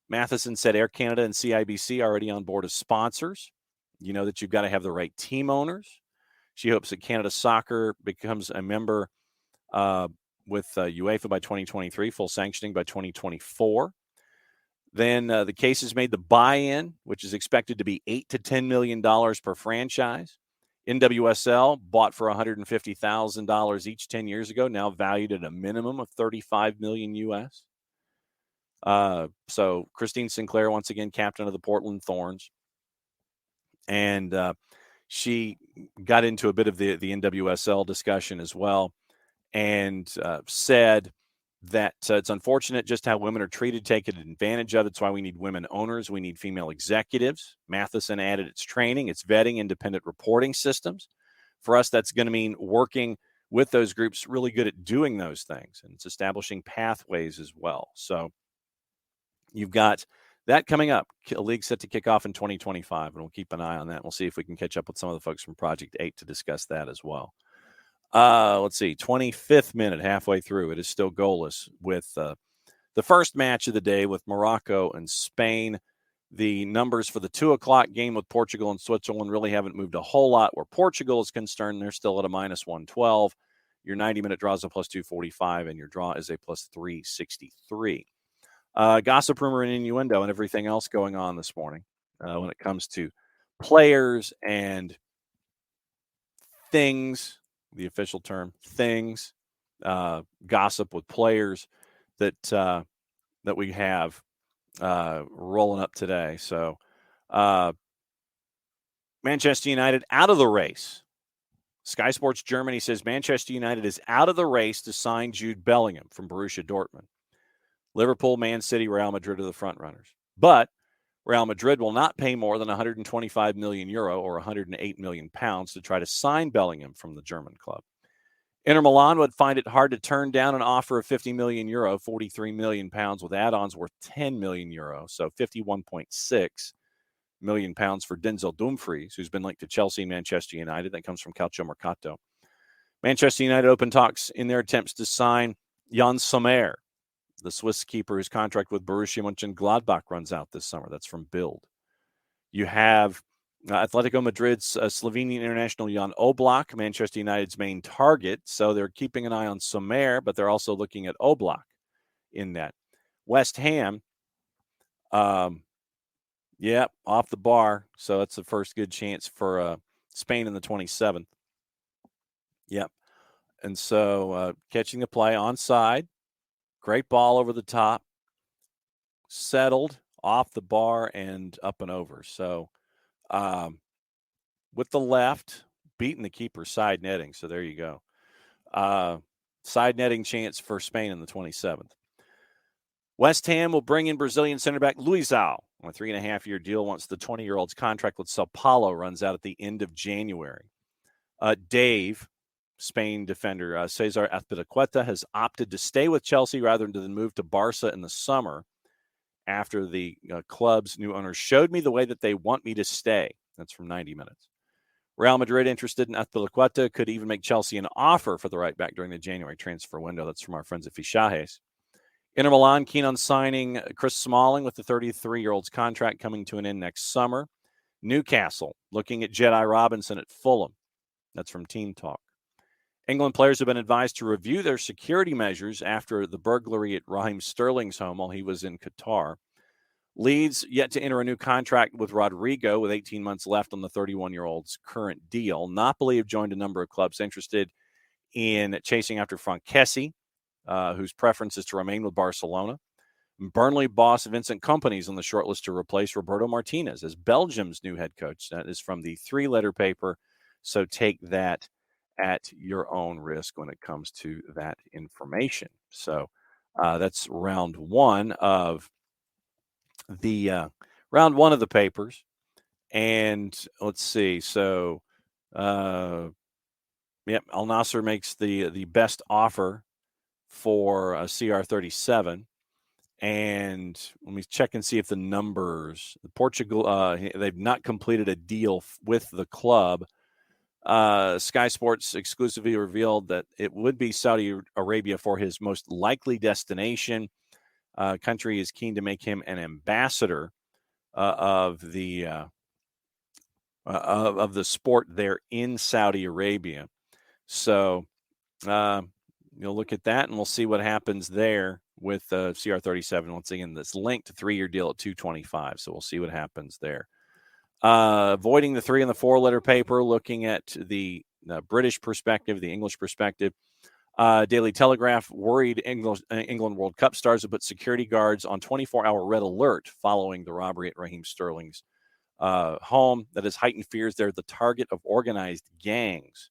Matheson said Air Canada and CIBC are already on board as sponsors. You know that you've got to have the right team owners. She hopes that Canada Soccer becomes a member with UEFA by 2023, full sanctioning by 2024. Then the case has made the buy-in, which is expected to be $8 to $10 million per franchise. NWSL bought for $150,000 each 10 years ago, now valued at a minimum of $35 million US. So Christine Sinclair, once again, captain of the Portland Thorns. And she got into a bit of the NWSL discussion as well, and said that it's unfortunate just how women are treated, taken advantage of. It's why we need women owners. We need female executives. Matheson added its training, its vetting, independent reporting systems. For us, that's going to mean working with those groups really good at doing those things, and it's establishing pathways as well. So you've got that coming up. A league set to kick off in 2025, and we'll keep an eye on that. We'll see if we can catch up with some of the folks from Project 8 to discuss that as well. Let's see, 25th minute, halfway through. It is still goalless with the first match of the day with Morocco and Spain. The numbers for the 2 o'clock game with Portugal and Switzerland really haven't moved a whole lot. Where Portugal is concerned, they're still at a minus 112. Your 90-minute draw is a plus 245, and your draw is a plus 363. Gossip, rumor, and innuendo and everything else going on this morning when it comes to players and things. The official term, things, gossip with players that we have rolling up today. So Manchester United out of the race. Sky Sports Germany says Manchester United is out of the race to sign Jude Bellingham from Borussia Dortmund. Liverpool, Man City, Real Madrid are the front runners. But Real Madrid will not pay more than 125 million euro or 108 million pounds to try to sign Bellingham from the German club. Inter Milan would find it hard to turn down an offer of 50 million euro, 43 million pounds with add-ons worth 10 million euro, so 51.6 million pounds for Denzel Dumfries, who's been linked to Chelsea and Manchester United. That comes from Calcio Mercato. Manchester United open talks in their attempts to sign Jan Sommer, the Swiss keeper whose contract with Borussia Mönchengladbach runs out this summer. That's from Bild. You have Atletico Madrid's Slovenian international Jan Oblak, Manchester United's main target. So they're keeping an eye on Sommer, but they're also looking at Oblak in that. West Ham, off the bar. So that's the first good chance for Spain in the 27th. Yep. And so catching the play onside, great ball over the top, settled, off the bar, and up and over. So with the left, beating the keeper side netting. So there you go. Side netting chance for Spain in the 27th. West Ham will bring in Brazilian center back Luizão on a 3.5-year deal once the 20-year-old's contract with Sao Paulo runs out at the end of January. Dave, Spain defender, Cesar Azpilicueta, has opted to stay with Chelsea rather than move to Barca in the summer after the club's new owners showed me the way that they want me to stay. That's from 90 Minutes. Real Madrid, interested in Azpilicueta, could even make Chelsea an offer for the right back during the January transfer window. That's from our friends at Fichajes. Inter Milan keen on signing Chris Smalling with the 33-year-old's contract coming to an end next summer. Newcastle looking at Jedi Robinson at Fulham. That's from Team Talk. England players have been advised to review their security measures after the burglary at Raheem Sterling's home while he was in Qatar. Leeds yet to enter a new contract with Rodrigo with 18 months left on the 31-year-old's current deal. Napoli have joined a number of clubs interested in chasing after Franck Kessie, whose preference is to remain with Barcelona. Burnley boss Vincent Kompany is on the short list to replace Roberto Martinez as Belgium's new head coach. That is from the three-letter paper, so take that at your own risk when it comes to that information. So that's round one of the papers. And let's see. So, Al Nasser makes the best offer for CR37. And let me check and see if the numbers. Portugal, they've not completed a deal with the club. Sky Sports exclusively revealed that it would be Saudi Arabia for his most likely destination. Country is keen to make him an ambassador of the sport there in Saudi Arabia. So you'll look at that, and we'll see what happens there with CR37. Once again, that's linked to 3-year deal at 225. So we'll see what happens there. Avoiding the 3 and the 4-letter paper, looking at the British perspective, the English perspective. Daily Telegraph worried England World Cup stars have put security guards on 24-hour red alert following the robbery at Raheem Sterling's home. That has heightened fears they're the target of organized gangs.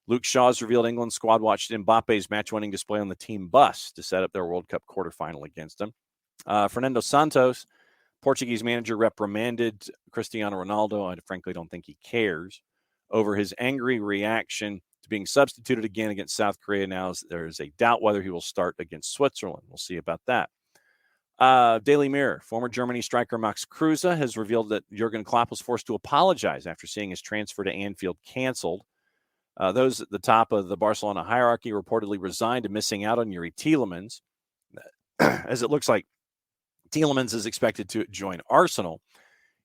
Luke Shaw's revealed England squad watched Mbappe's match-winning display on the team bus to set up their World Cup quarterfinal against him. Fernando Santos, Portuguese manager, reprimanded Cristiano Ronaldo. I frankly don't think he cares over his angry reaction to being substituted again against South Korea. Now there is a doubt whether he will start against Switzerland. We'll see about that. Daily Mirror, former Germany striker Max Kruse has revealed that Jurgen Klopp was forced to apologize after seeing his transfer to Anfield canceled. Those at the top of the Barcelona hierarchy reportedly resigned to missing out on Yuri Tielemans, as it looks like Tielemans is expected to join Arsenal.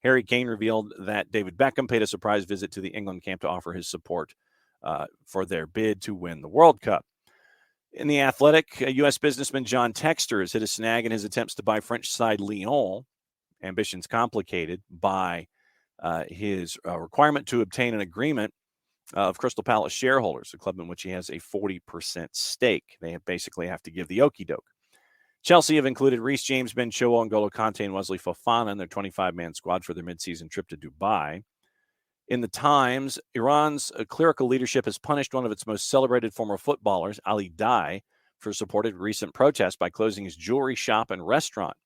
Harry Kane revealed that David Beckham paid a surprise visit to the England camp to offer his support for their bid to win the World Cup. In The Athletic, U.S. businessman John Textor has hit a snag in his attempts to buy French side Lyon. Ambitions complicated by his requirement to obtain an agreement of Crystal Palace shareholders, a club in which he has a 40% stake. They basically have to give the okie doke. Chelsea have included Reece James, Ben Chilwell, N'Golo Kante, and Wesley Fofana in their 25-man squad for their midseason trip to Dubai. In the Times, Iran's clerical leadership has punished one of its most celebrated former footballers, Ali Dai, for supported recent protests by closing his jewelry shop and restaurant.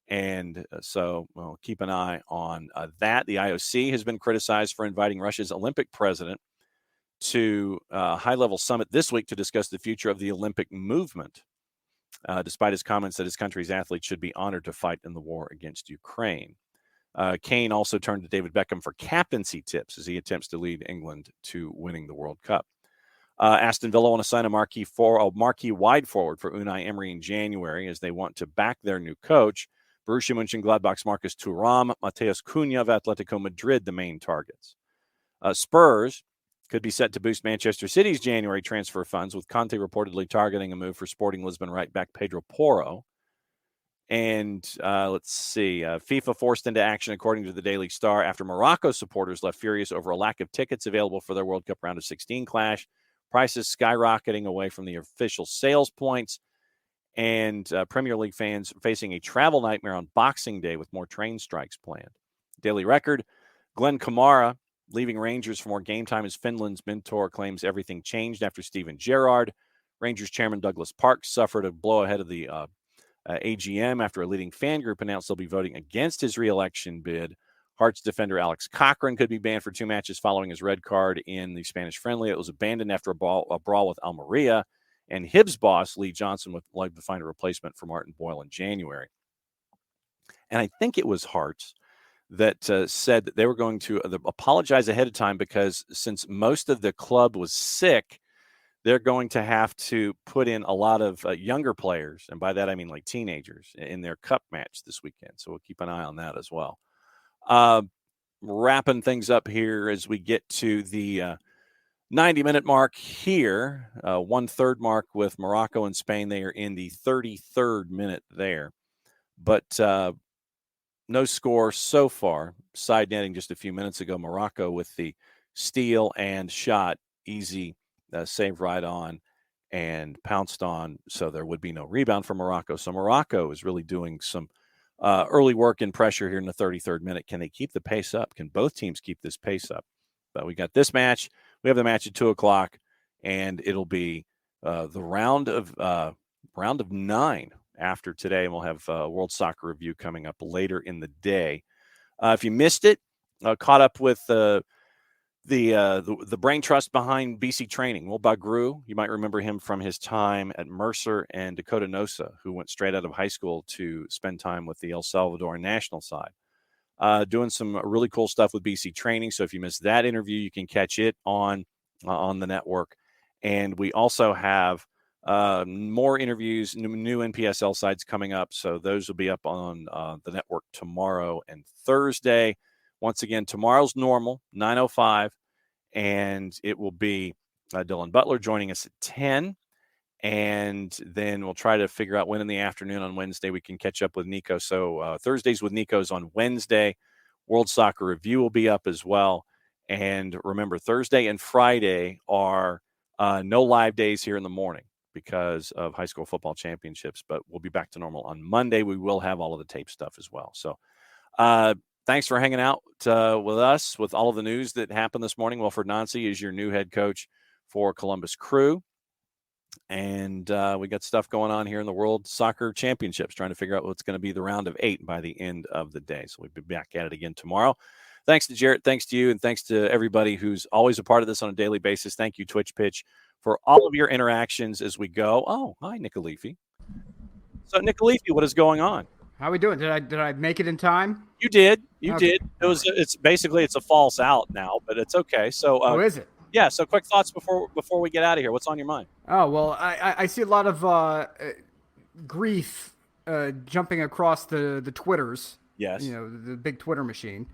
And so we'll keep an eye on that. The IOC has been criticized for inviting Russia's Olympic president to a high-level summit this week to discuss the future of the Olympic movement, despite his comments that his country's athletes should be honored to fight in the war against Ukraine. Kane also turned to David Beckham for captaincy tips as he attempts to lead England to winning the World Cup. Aston Villa want to sign a marquee wide forward for Unai Emery in January as they want to back their new coach. Borussia Mönchengladbach's Marcus Thuram, Mateus Cunha of Atletico Madrid, the main targets. Spurs could be set to boost Manchester City's January transfer funds, with Conte reportedly targeting a move for Sporting Lisbon right back Pedro Porro. And let's see, FIFA forced into action, according to the Daily Star, after Morocco supporters left furious over a lack of tickets available for their World Cup round of 16 clash. Prices skyrocketing away from the official sales points, and Premier League fans facing a travel nightmare on Boxing Day with more train strikes planned. Daily Record, Glenn Kamara leaving Rangers for more game time as Finland's mentor claims everything changed after Steven Gerrard. Rangers chairman Douglas Parks suffered a blow ahead of the AGM after a leading fan group announced they'll be voting against his re-election bid. Hearts defender Alex Cochran could be banned for 2 matches following his red card in the Spanish friendly. It was abandoned after a brawl with Almeria. And Hibs boss Lee Johnson would like to find a replacement for Martin Boyle in January. And I think it was Hearts that said that they were going to apologize ahead of time because since most of the club was sick, they're going to have to put in a lot of younger players, and by that I mean like teenagers, in their cup match this weekend. So we'll keep an eye on that as well. Wrapping things up here as we get to the 90-minute mark here, 1/3 mark with Morocco and Spain. They are in the 33rd minute there. But no score so far. Side netting just a few minutes ago, Morocco with the steal and shot, easy save right on and pounced on, so there would be no rebound for Morocco. So Morocco is really doing some early work and pressure here in the 33rd minute. Can they keep the pace up? Can both teams keep this pace up? But we got this match. We have the match at 2:00, and it'll be the round of 9 after today, and we'll have World Soccer Review coming up later in the day. If you missed it, caught up with the brain trust behind BC Training, Will Bagru. You might remember him from his time at Mercer and Dakota Nosa, who went straight out of high school to spend time with the El Salvador national side. Doing some really cool stuff with BC Training. So if you missed that interview, you can catch it on the network. And we also have more interviews, new NPSL sides coming up. So those will be up on the network tomorrow and Thursday. Once again, tomorrow's normal, 9:05, and it will be Dylan Butler joining us at 10. And then we'll try to figure out when in the afternoon on Wednesday we can catch up with Nico. So Thursdays with Nico's on Wednesday. World Soccer Review will be up as well. And remember, Thursday and Friday are no live days here in the morning because of high school football championships. But we'll be back to normal on Monday. We will have all of the tape stuff as well. So thanks for hanging out with us with all of the news that happened this morning. Wilfred Nancy is your new head coach for Columbus Crew. And we got stuff going on here in the World Soccer Championships, trying to figure out what's going to be the round of 8 by the end of the day. So we'll be back at it again tomorrow. Thanks to Jarrett. Thanks to you. And thanks to everybody who's always a part of this on a daily basis. Thank you, Twitch Pitch, for all of your interactions as we go. Oh, hi, Nick Aliffi. So, Nick Aliffi, what is going on? How are we doing? Did I make it in time? You did. You did. It's basically a false out now, but it's okay. So, is it? Yeah. So, quick thoughts before we get out of here. What's on your mind? Oh well, I see a lot of grief jumping across the Twitters. Yes. You know, the big Twitter machine,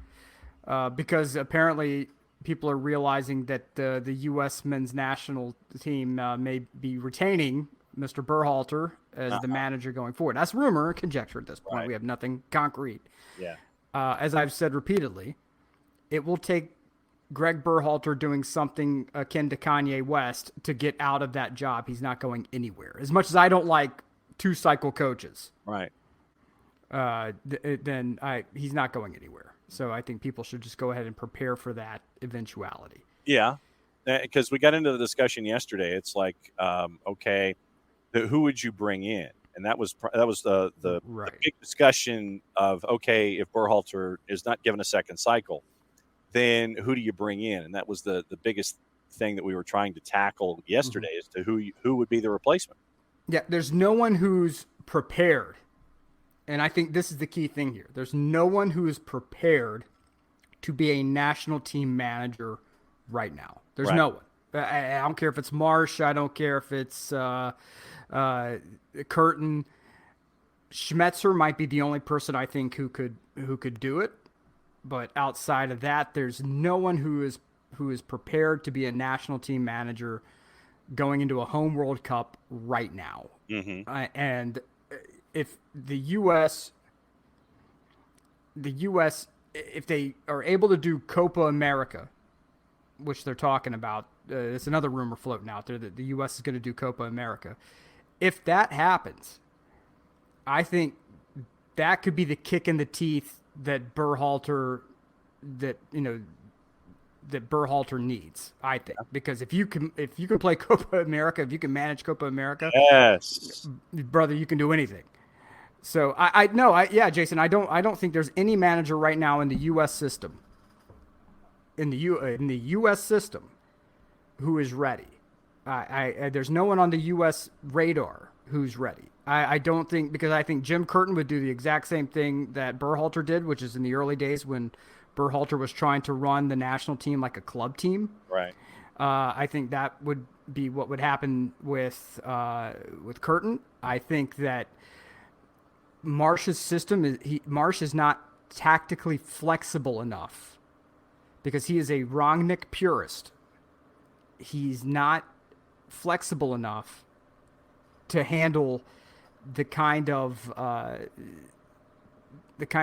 because apparently people are realizing that the U.S. men's national team may be retaining Mr. Berhalter as the manager going forward. That's rumor and conjecture at this point. Right. We have nothing concrete. Yeah. As I've said repeatedly, it will take Greg Berhalter doing something akin to Kanye West to get out of that job. He's not going anywhere. As much as I don't like two-cycle coaches, right? He's not going anywhere. So I think people should just go ahead and prepare for that eventuality. Yeah, because we got into the discussion yesterday. It's like, okay, who would you bring in? And that was the big discussion of, okay, if Berhalter is not given a second cycle, then who do you bring in? And that was the biggest thing that we were trying to tackle yesterday as to who would be the replacement. Yeah, there's no one who's prepared. And I think this is the key thing here. There's no one who is prepared to be a national team manager right now. There's no one. I don't care if it's Marsh. I don't care if it's Curtin. Schmetzer might be the only person I think who could do it. But outside of that, there's no one who is prepared to be a national team manager going into a home World Cup right now. And if the U.S., if they are able to do Copa America, which they're talking about, it's another rumor floating out there that the U.S. is going to do Copa America. If that happens, I think that could be the kick in the teeth that Berhalter needs, I think, because if you can play Copa America, if you can manage Copa America, yes, brother, you can do anything. So Jason, I don't think there's any manager right now in the U.S. system, in the U.S. system, who is ready. There's no one on the U.S. radar who's ready. I don't think, because I think Jim Curtin would do the exact same thing that Berhalter did, which is in the early days when Berhalter was trying to run the national team like a club team. Right. I think that would be what would happen with Curtin. I think that Marsh's system Marsh is not tactically flexible enough because he is a Rangnick purist. He's not flexible enough to handle the kind of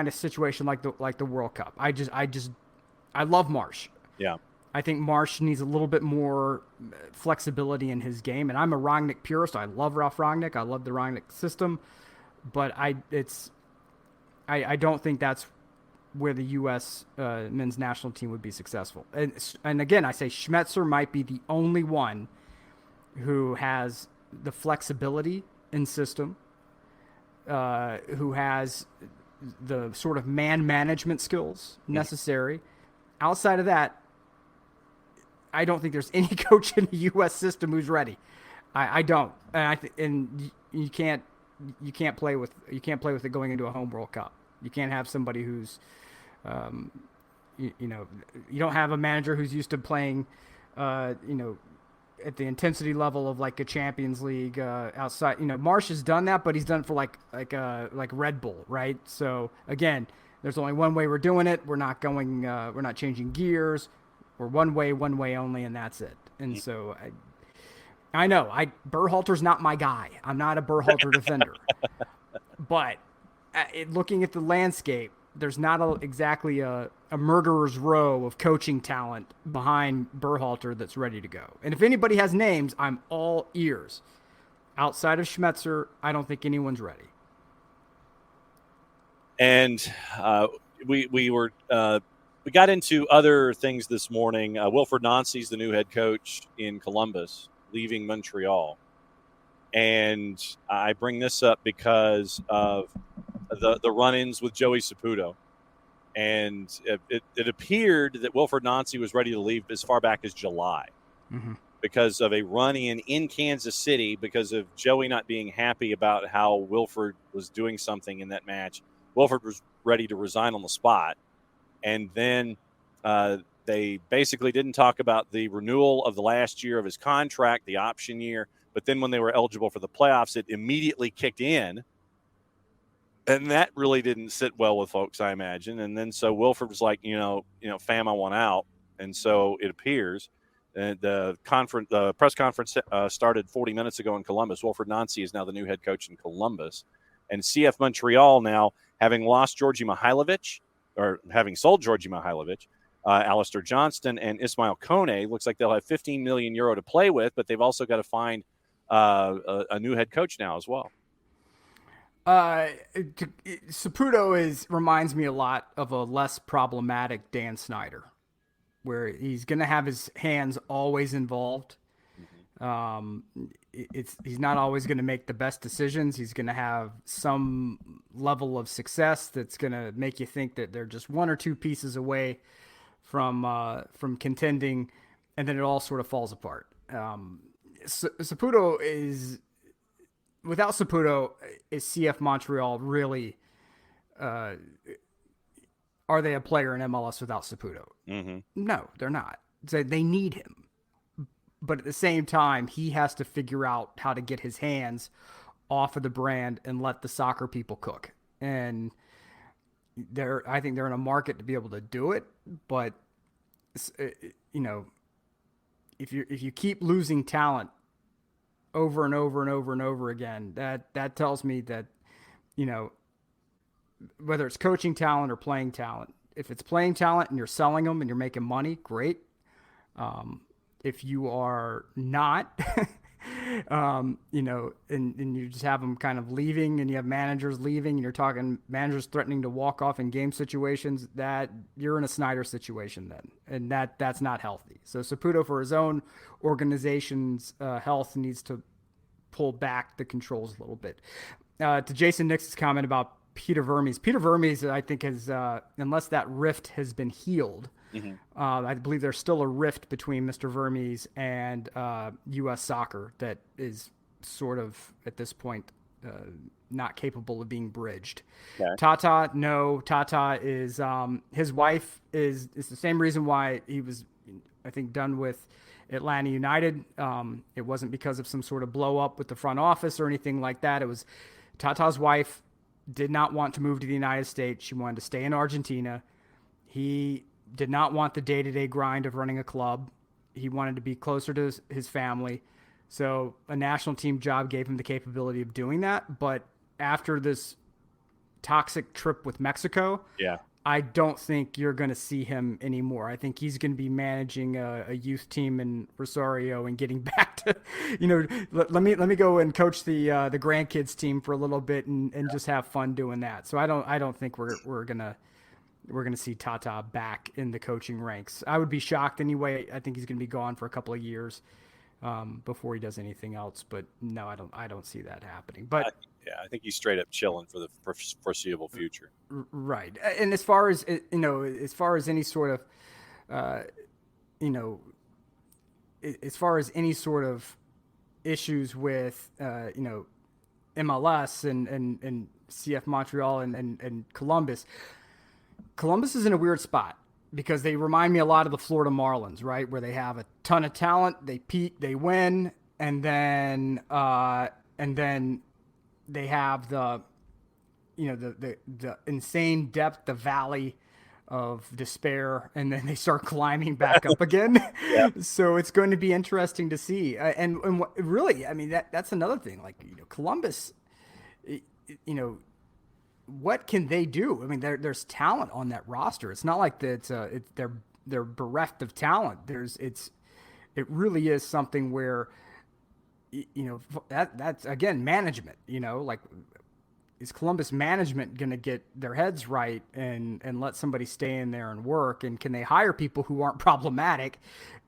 situation like the World Cup. I love Marsh. Yeah. I think Marsh needs a little bit more flexibility in his game, and I'm a Rangnick purist. I love Ralph Rangnick. I love the Rangnick system, but I don't think that's where the U.S. Men's national team would be successful. And again, I say Schmetzer might be the only one who has the flexibility in system, who has the sort of man management skills necessary. Outside of that, I don't think there's any coach in the U.S. system who's ready. I don't, and you can't play with it going into a home World Cup. You can't have somebody who's, you don't have a manager who's used to playing, at the intensity level of like a Champions League outside. Marsh has done that, but he's done it for like Red Bull, right? So again, there's only one way we're doing it. We're not changing gears. We're one way only, and that's it. And so I know Berhalter's not my guy. I'm not a Berhalter defender, but looking at the landscape, there's not exactly a murderer's row of coaching talent behind Berhalter that's ready to go. And if anybody has names, I'm all ears. Outside of Schmetzer, I don't think anyone's ready. And we got into other things this morning. Wilfred Nancy's the new head coach in Columbus, leaving Montreal. And I bring this up because of the run-ins with Joey Saputo. And it appeared that Wilfred Nancy was ready to leave as far back as July because of a run-in in Kansas City, because of Joey not being happy about how Wilfred was doing something in that match. Wilfred was ready to resign on the spot. And then they basically didn't talk about the renewal of the last year of his contract, the option year. But then when they were eligible for the playoffs, it immediately kicked in. And that really didn't sit well with folks, I imagine. And then so Wilfred was like, fam, I want out. And so it appears the press conference started 40 minutes ago in Columbus. Wilfred Nancy is now the new head coach in Columbus. And CF Montreal now, having lost Georgi Mihailovic, or having sold Georgi Mihailovic, Alistair Johnston and Ismail Kone, looks like they'll have €15 million to play with, but they've also got to find a new head coach now as well. Saputo reminds me a lot of a less problematic Dan Snyder, where he's going to have his hands always involved. Mm-hmm. Um, he's not always going to make the best decisions. He's going to have some level of success that's going to make you think that they're just one or two pieces away from contending, and then it all sort of falls apart. Saputo is without Saputo, is CF Montreal really? Uh, are they a player in MLS without Saputo? Mm-hmm. No, they're not. They need him, but at the same time, he has to figure out how to get his hands off of the brand and let the soccer people cook. And I think they're in a market to be able to do it. But you know, if you keep losing talent over and over and over and over again, that tells me that, you know, whether it's coaching talent or playing talent, if it's playing talent and you're selling them and you're making money, great. If you are not, you know, and you just have them kind of leaving and you have managers leaving and you're talking managers threatening to walk off in game situations, that you're in a Snyder situation then. And that's not healthy. So Saputo, for his own organization's health, needs to pull back the controls a little bit. To Jason Nix's comment about Peter Vermes, I think has, unless that rift has been healed, mm-hmm. I believe there's still a rift between Mr. Vermes and U.S. soccer that is sort of at this point not capable of being bridged. Okay. Tata is his wife is the same reason why he was, I think, done with Atlanta United. It wasn't because of some sort of blow up with the front office or anything like that. It was Tata's wife did not want to move to the United States. She wanted to stay in Argentina. He did not want the day-to-day grind of running a club. He wanted to be closer to his family. So a national team job gave him the capability of doing that. But after this toxic trip with Mexico, I don't think you're going to see him anymore. I think he's going to be managing a youth team in Rosario and getting back to, you know, let me go and coach the grandkids team for a little bit and just have fun doing that. So I don't think we're gonna see Tata back in the coaching ranks. I would be shocked anyway. I think he's going to be gone for a couple of years before he does anything else. But no, I don't see that happening. But I think he's straight up chilling for the foreseeable future. Right. And as far as, you know, as far as any sort of, you know, as far as any sort of issues with, you know, MLS and CF Montreal and Columbus is in a weird spot because they remind me a lot of the Florida Marlins, right? Where they have a ton of talent, they peak, they win, and then they have the, you know, the insane depth, the valley of despair, and then they start climbing back up again. So it's going to be interesting to see. And really, I mean, that's another thing. Like, you know, Columbus, you know, what can they do? I mean, there's talent on that roster. It's not like that. They're bereft of talent. It really is something where, you know, that's again management. You know, like, is Columbus management going to get their heads right and let somebody stay in there and work? And can they hire people who aren't problematic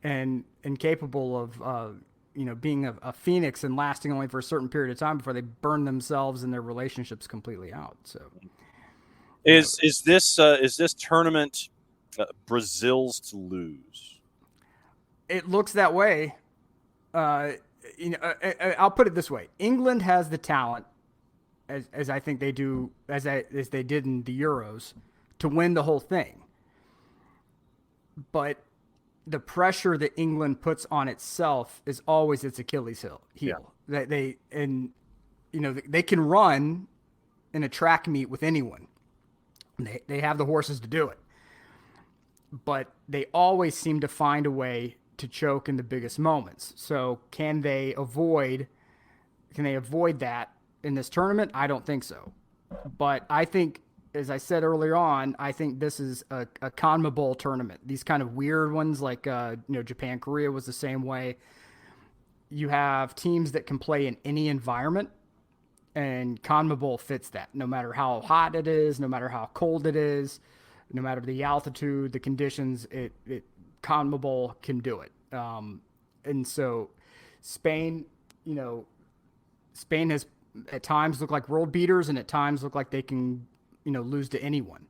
and capable of you know, being a phoenix and lasting only for a certain period of time before they burn themselves and their relationships completely out? So, is this tournament Brazil's to lose? It looks that way. You know, I'll put it this way: England has the talent, as I think they do, as they did in the Euros, to win the whole thing. But the pressure that England puts on itself is always its Achilles heel. Yeah. They you know, they can run in a track meet with anyone. They have the horses to do it. But they always seem to find a way to choke in the biggest moments. So can they avoid that in this tournament? I don't think so. But I think, as I said earlier on, I think this is a CONMEBOL tournament. These kind of weird ones like, you know, Japan, Korea was the same way. You have teams that can play in any environment. And CONMEBOL fits that. No matter how hot it is, no matter how cold it is, no matter the altitude, the conditions, CONMEBOL can do it. And so Spain, Spain has at times looked like world beaters, and at times look like they can, lose to anyone.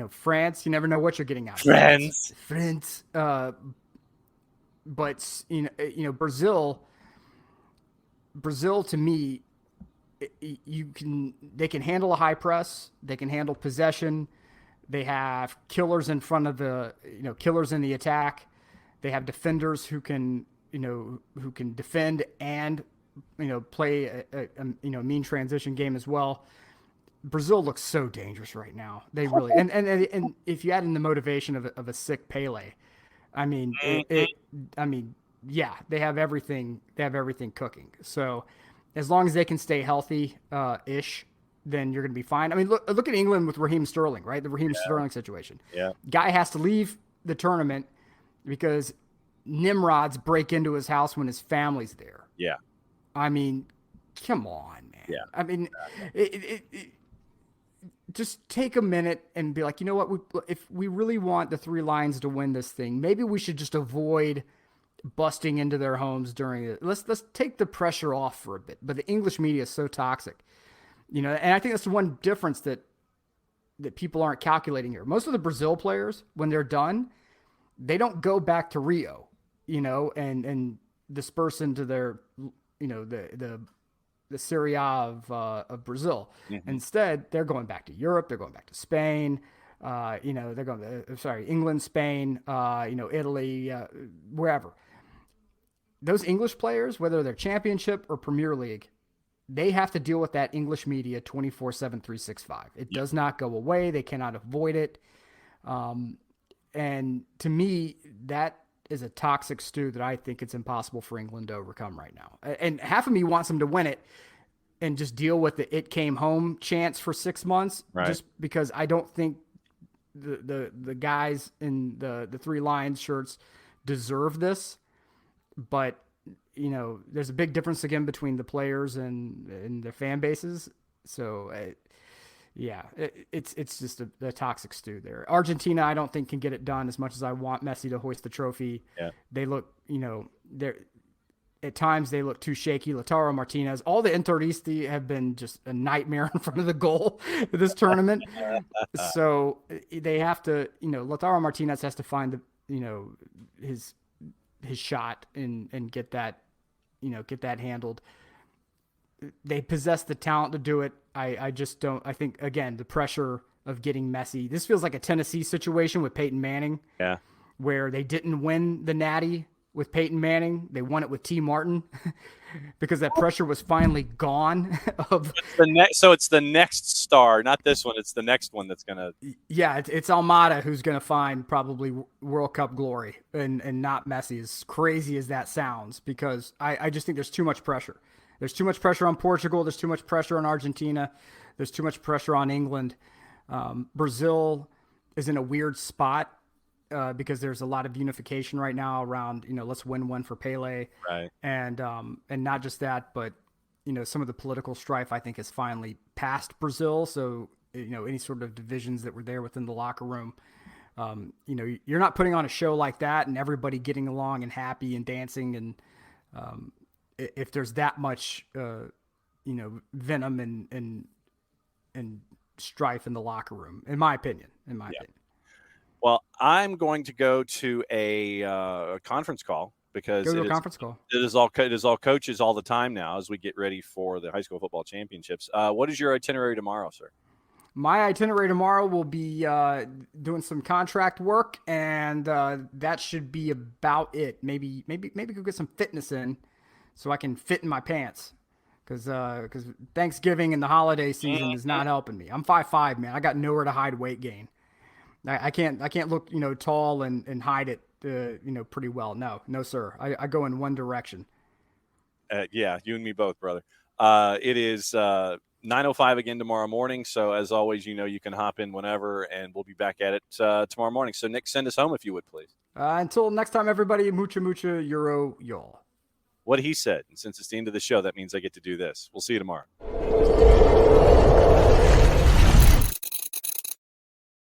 France, you never know what you're getting out of France. But Brazil to me, they can handle a high press, they can handle possession, they have killers in front of killers in the attack, they have defenders who can defend and play a mean transition game as well. Brazil looks so dangerous right now. They really and if you add in the motivation of a sick Pele, I mean, yeah, they have everything. They have everything cooking. So, as long as they can stay healthy, then you're going to be fine. I mean, look at England with Raheem Sterling, right? The Raheem Sterling situation. Yeah. Guy has to leave the tournament because Nimrods break into his house when his family's there. Yeah. I mean, come on, man. Yeah. I mean, just take a minute and be like, you know what? If we really want the Three Lions to win this thing, maybe we should just avoid busting into their homes during it. Let's take the pressure off for a bit. But the English media is so toxic, and I think that's the one difference that people aren't calculating here. Most of the Brazil players, when they're done, they don't go back to Rio, and disperse into their, the Serie A of Brazil. Mm-hmm. Instead, they're going back to Europe. They're going back to Spain. They're going to, England, Spain, Italy, wherever. Those English players, whether they're Championship or Premier League, they have to deal with that English media 24/7, 365. It does not go away. They cannot avoid it. And to me, that is a toxic stew that I think it's impossible for England to overcome right now. And half of me wants them to win it and just deal with the "it came home" chance for 6 months, right? Just because I don't think the guys in the Three Lions shirts deserve this. But there's a big difference again between the players and their fan bases. So it's just a toxic stew there. Argentina, I don't think can get it done as much as I want Messi to hoist the trophy. Yeah. They look, at times they look too shaky. Lautaro Martinez, all the Interisti have been just a nightmare in front of the goal this tournament. So they have to, Lautaro Martinez has to find his shot and get that handled. They possess the talent to do it. I just don't. I think, again, the pressure of getting Messi. This feels like a Tennessee situation with Peyton Manning. Yeah. Where they didn't win the Natty with Peyton Manning. They won it with T. Martin because that pressure was finally gone. It's the next star, not this one. It's the next one that's going to. Yeah, it's Almada who's going to find probably World Cup glory and not Messi, as crazy as that sounds, because I just think there's too much pressure. There's too much pressure on Portugal. There's too much pressure on Argentina. There's too much pressure on England. Brazil is in a weird spot because there's a lot of unification right now around, let's win one for Pele. Right. And not just that, but, some of the political strife, I think, has finally passed Brazil. So, any sort of divisions that were there within the locker room, you're not putting on a show like that and everybody getting along and happy and dancing. And if there's that much, venom and strife in the locker room, in my opinion. Well, I'm going to go to a conference call because it is all coaches all the time now as we get ready for the high school football championships. What is your itinerary tomorrow, sir? My itinerary tomorrow will be doing some contract work, and that should be about it. Maybe go get some fitness in so I can fit in my pants. Because Thanksgiving and the holiday season is not helping me. I'm 5'5", man. I got nowhere to hide weight gain. I can't look, tall and hide it, pretty well. No, sir. I go in one direction. Yeah, you and me both, brother. It is 9:05 again tomorrow morning. So as always, you can hop in whenever, and we'll be back at it tomorrow morning. So Nick, send us home if you would, please. Until next time, everybody. Mucha Euro, y'all. what he said. And since it's the end of the show, that means I get to do this. We'll see you tomorrow.